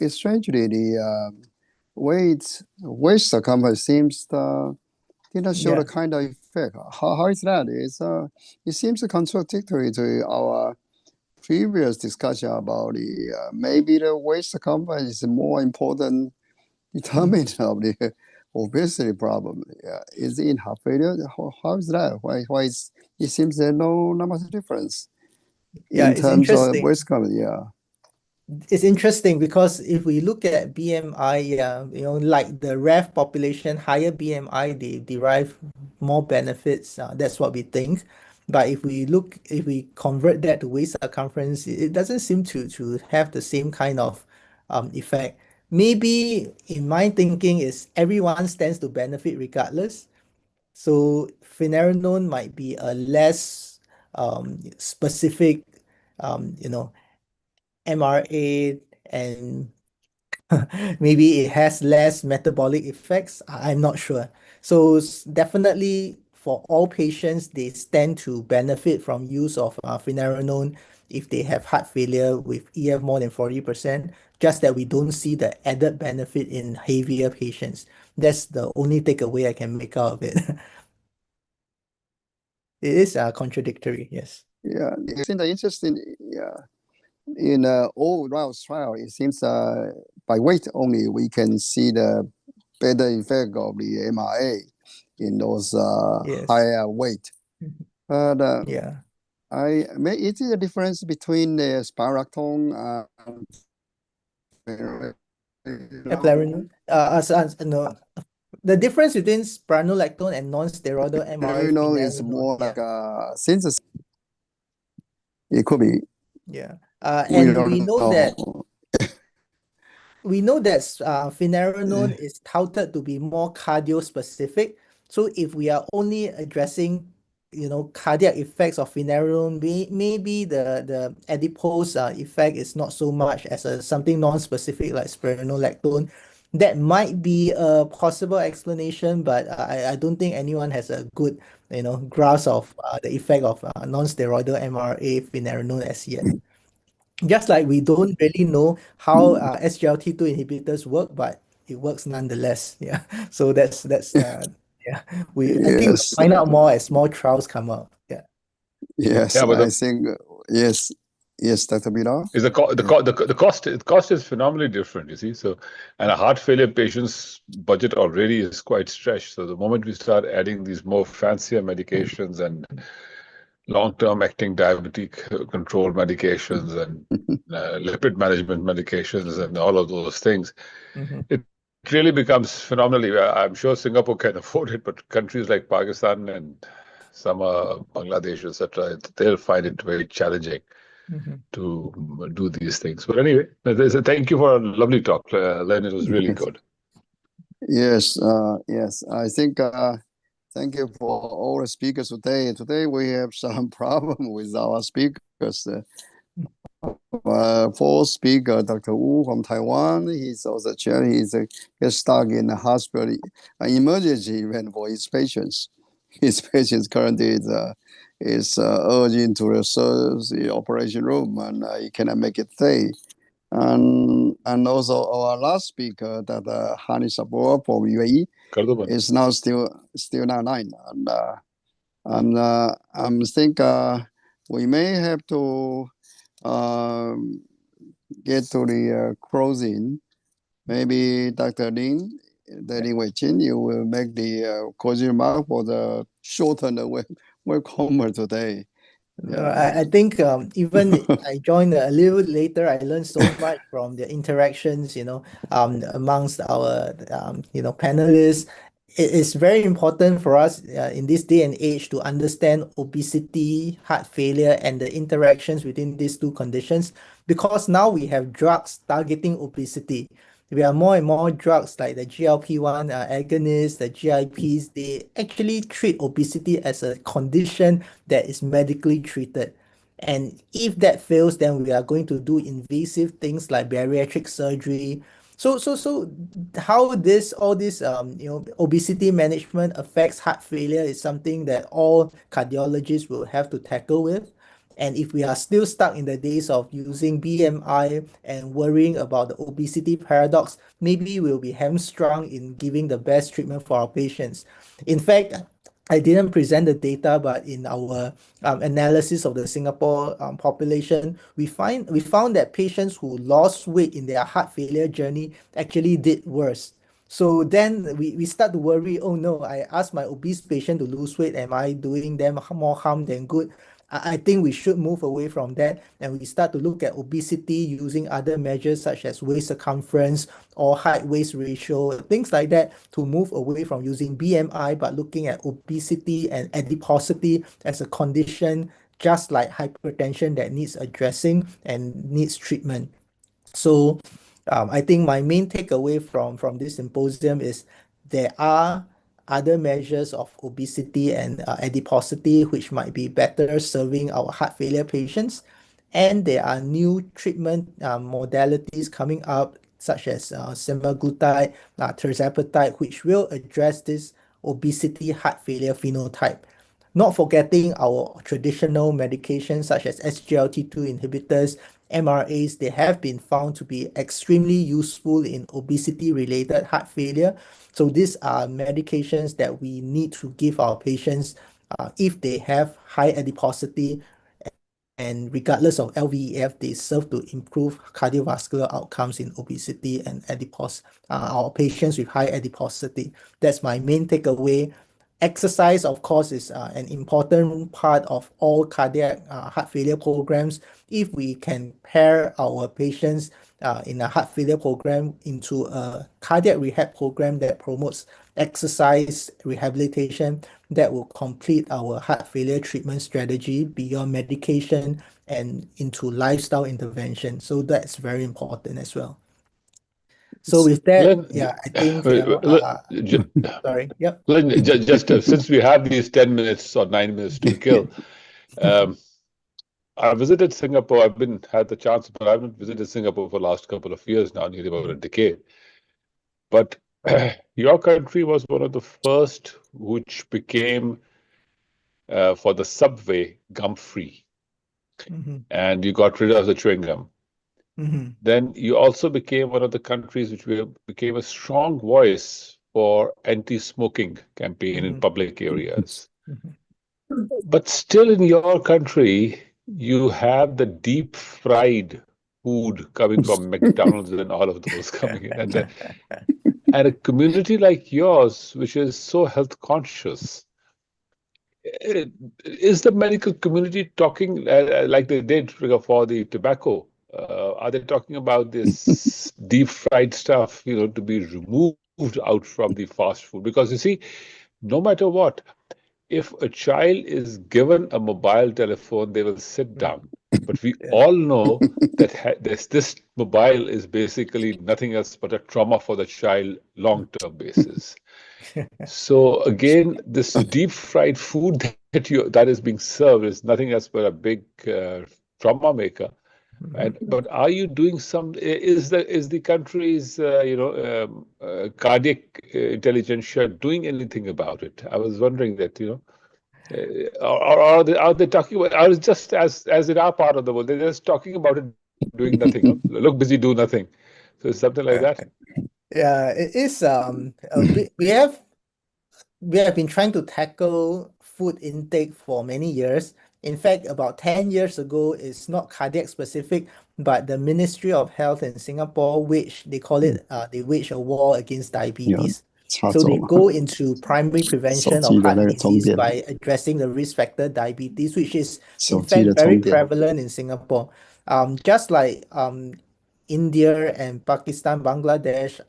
strangely, the weight circumference seems did not show the kind of effect. How is that? It seems contradictory to our previous discussion about the maybe the waist circumference is more important determinant of the obesity problem. Is it in heart failure? How is that? Why it seems there's not much difference Yeah, in it's terms of interesting. waist circumference. Yeah. It's interesting because if we look at BMI, like the REF population, higher BMI, they derive more benefits. That's what we think. But if we convert that to waist circumference, it doesn't seem to have the same kind of effect. Maybe in my thinking is everyone stands to benefit regardless. So finerenone might be a less specific, MRA, and maybe it has less metabolic effects. I'm not sure. So definitely for all patients, they stand to benefit from use of finerenone if they have heart failure with EF more than 40%, just that we don't see the added benefit in heavier patients. That's the only takeaway I can make out of it. It is contradictory, yes. Yeah, it's interesting. Yeah, in all rounds trial, it seems by weight only we can see the better effect of the MRA in those Yes. higher weight. But Yeah. is it a difference between the spironolactone and Eplerenone. No. The difference between spironolactone and non-steroidal MRA is more finerenone, like a synthesis. It could be. yeah. We And don't we know that finerenone is touted to be more cardio specific. So if we are only addressing, cardiac effects of finerenone, maybe the adipose effect is not so much as something non-specific like spironolactone. That might be a possible explanation, but I don't think anyone has a good, grasp of the effect of non-steroidal MRA finerenone as yet. Just like we don't really know how SGLT2 inhibitors work, but it works nonetheless. Yeah. So that's yeah. I think we'll Yes. find out more as more trials come out. Yeah. Yes, Yeah, but I think yes, Dr. Bidar. is the cost is phenomenally different, you see. So, and a heart failure patient's budget already is quite stretched. So the moment we start adding these more fancier medications and long-term acting diabetic control medications and lipid management medications and all of those things, it really becomes phenomenally. I'm sure Singapore can afford it, but countries like Pakistan and some Bangladesh, etc., they'll find it very challenging to do these things. But anyway, thank you for a lovely talk, Len. It was really good. Yes, yes. I think thank you for all the speakers today. Today we have some problem with our speakers. Fourth speaker, Dr. Wu from Taiwan, he's also chair. He's get stuck in the hospital, an emergency event for his patients. His patients currently is urging to the operation room, and he cannot make it stay. And also our last speaker, that Hani Sabor from UAE, is now still not online. And I think we may have to get to the closing. Maybe Dr. Lin Weichin, you will make the closing remark for the shortened welcomer today. Yeah. I think even I joined a little bit later. I learned so much from the interactions, amongst our panelists. It is very important for us in this day and age to understand obesity, heart failure, and the interactions between these two conditions, because now we have drugs targeting obesity. We have more and more drugs like the GLP-1 agonists, the GIPs. They actually treat obesity as a condition that is medically treated. And if that fails, then we are going to do invasive things like bariatric surgery. So how all this obesity management affects heart failure is something that all cardiologists will have to tackle with. And if we are still stuck in the days of using BMI and worrying about the obesity paradox, maybe we'll be hamstrung in giving the best treatment for our patients. In fact, I didn't present the data, but in our analysis of the Singapore population, we found that patients who lost weight in their heart failure journey actually did worse. So then we start to worry, oh no, I asked my obese patient to lose weight. Am I doing them more harm than good? I think we should move away from that, and we start to look at obesity using other measures such as waist circumference or height waist ratio, things like that, to move away from using BMI, but looking at obesity and adiposity as a condition just like hypertension that needs addressing and needs treatment. So I think my main takeaway from this symposium is there are other measures of obesity and adiposity which might be better serving our heart failure patients. And there are new treatment modalities coming up, such as semaglutide, tirzepatide, which will address this obesity heart failure phenotype. Not forgetting our traditional medications such as SGLT2 inhibitors, MRAs, they have been found to be extremely useful in obesity-related heart failure. So these are medications that we need to give our patients if they have high adiposity, and regardless of LVEF, they serve to improve cardiovascular outcomes in obesity and our patients with high adiposity. That's my main takeaway. Exercise, of course, is an important part of all cardiac heart failure programs. If we can pair our patients in a heart failure program into a cardiac rehab program that promotes exercise rehabilitation, that will complete our heart failure treatment strategy beyond medication and into lifestyle intervention. So that's very important as well. So with that, yeah, I think, sorry, yep. Just since we have these 10 minutes or 9 minutes to kill, I visited Singapore. Had the chance, but I haven't visited Singapore for the last couple of years now, nearly about a decade. But your country was one of the first which became, for the subway, gum-free. And you got rid of the chewing gum. Then you also became one of the countries which became a strong voice for anti-smoking campaign in public areas. But still in your country, you have the deep fried food coming from McDonald's and all of those coming in. And a community like yours, which is so health conscious, is the medical community talking like they did for the tobacco? Are they talking about this deep fried stuff, to be removed out from the fast food? Because you see, no matter what, if a child is given a mobile telephone, they will sit down. But we all know that this mobile is basically nothing else but a trauma for the child long-term basis. So again, this deep fried food that is being served is nothing else but a big trauma maker. But are you doing is the country's cardiac intelligentsia doing anything about it? I was wondering that, or are they talking about, or just as in our part of the world, they're just talking about it, doing nothing. Look busy, do nothing. So it's something like that. Yeah, it is. We have been trying to tackle food intake for many years. In fact, about 10 years ago, it's not cardiac specific, but the Ministry of Health in Singapore, which they call it, they wage a war against diabetes. So they go into primary prevention of heart disease by addressing the risk factor diabetes, which is in fact very prevalent in Singapore. Just like India and Pakistan, Bangladesh,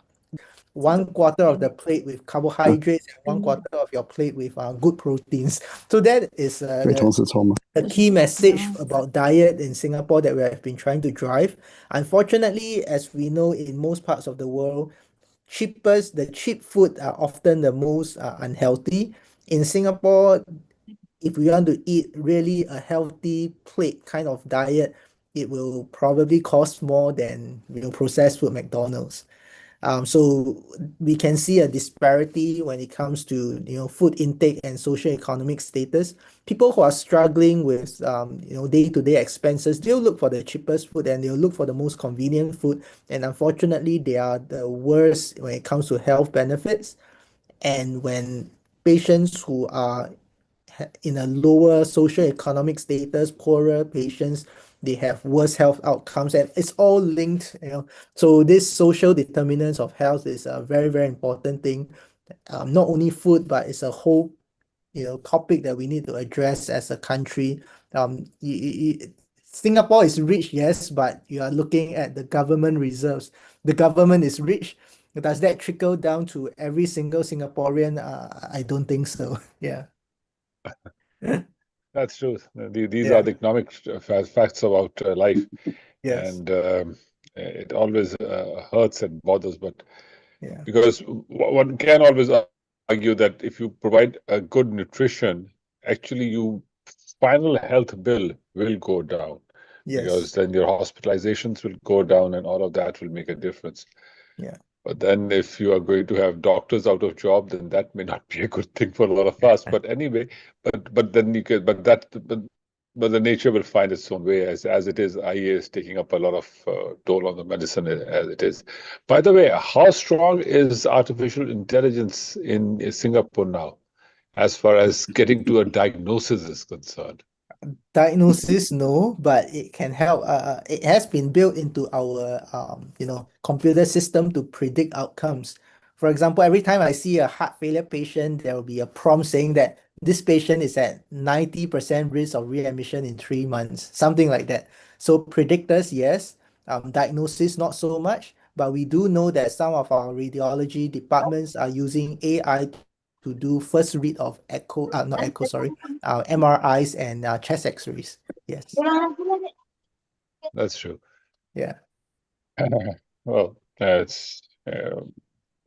1/4 of the plate with carbohydrates and 1/4 of your plate with good proteins. So that is the key message about diet in Singapore that we have been trying to drive. Unfortunately, as we know in most parts of the world, the cheap food are often the most unhealthy. In Singapore, if we want to eat really a healthy plate kind of diet, it will probably cost more than processed food McDonald's. So we can see a disparity when it comes to food intake and socioeconomic status. People who are struggling with day-to-day expenses, they'll look for the cheapest food and they'll look for the most convenient food. And unfortunately, they are the worst when it comes to health benefits. And when patients who are in a lower socioeconomic status, poorer patients, they have worse health outcomes, and it's all linked, So this social determinants of health is a very, very important thing. Not only food, but it's a whole, topic that we need to address as a country. Singapore is rich, yes, but you are looking at the government reserves. The government is rich. Does that trickle down to every single Singaporean? I don't think so. Yeah. That's true. These Yeah. are the economic facts about life. Yes. And it always hurts and bothers, but Yeah. because one can always argue that if you provide a good nutrition, actually your final health bill will go down, because Yes. then your hospitalizations will go down and all of that will make a difference. Yeah. But then if you are going to have doctors out of job, then that may not be a good thing for a lot of us. But anyway, but then you can, but the nature will find its own way, as it is. IA is taking up a lot of toll on the medicine as it is. By the way, how strong is artificial intelligence in Singapore now, as far as getting to a diagnosis is concerned? Diagnosis, no, but it can help. It has been built into our computer system to predict outcomes. For example, every time I see a heart failure patient, there will be a prompt saying that this patient is at 90% risk of readmission in 3 months, something like that. So predictors, yes. Diagnosis, not so much. But we do know that some of our radiology departments are using AI to do first read of MRIs and chest X-rays. Yes. That's true. Yeah. Well, it's I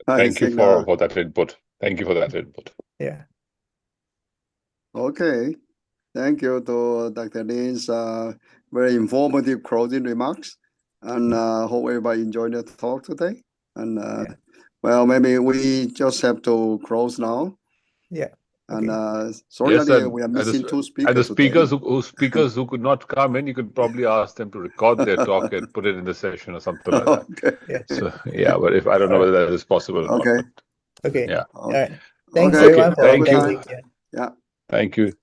thank you think, for that input. Thank you for that input. Yeah. okay. Thank you to Dr. Lin's very informative closing remarks. And hope everybody enjoyed the talk today. And well, maybe we just have to close now. Yeah. And Okay. sorry, Yes, we are missing two speakers. And the speakers today. who could not come in, you could probably ask them to record their talk and put it in the session or something like that. Okay. Yeah. So yeah, but if I don't know whether that is possible or not. Okay. But, Okay. yeah. All right. Thanks Okay. everyone for Thank you. attending. Yeah. Yeah. Thank you.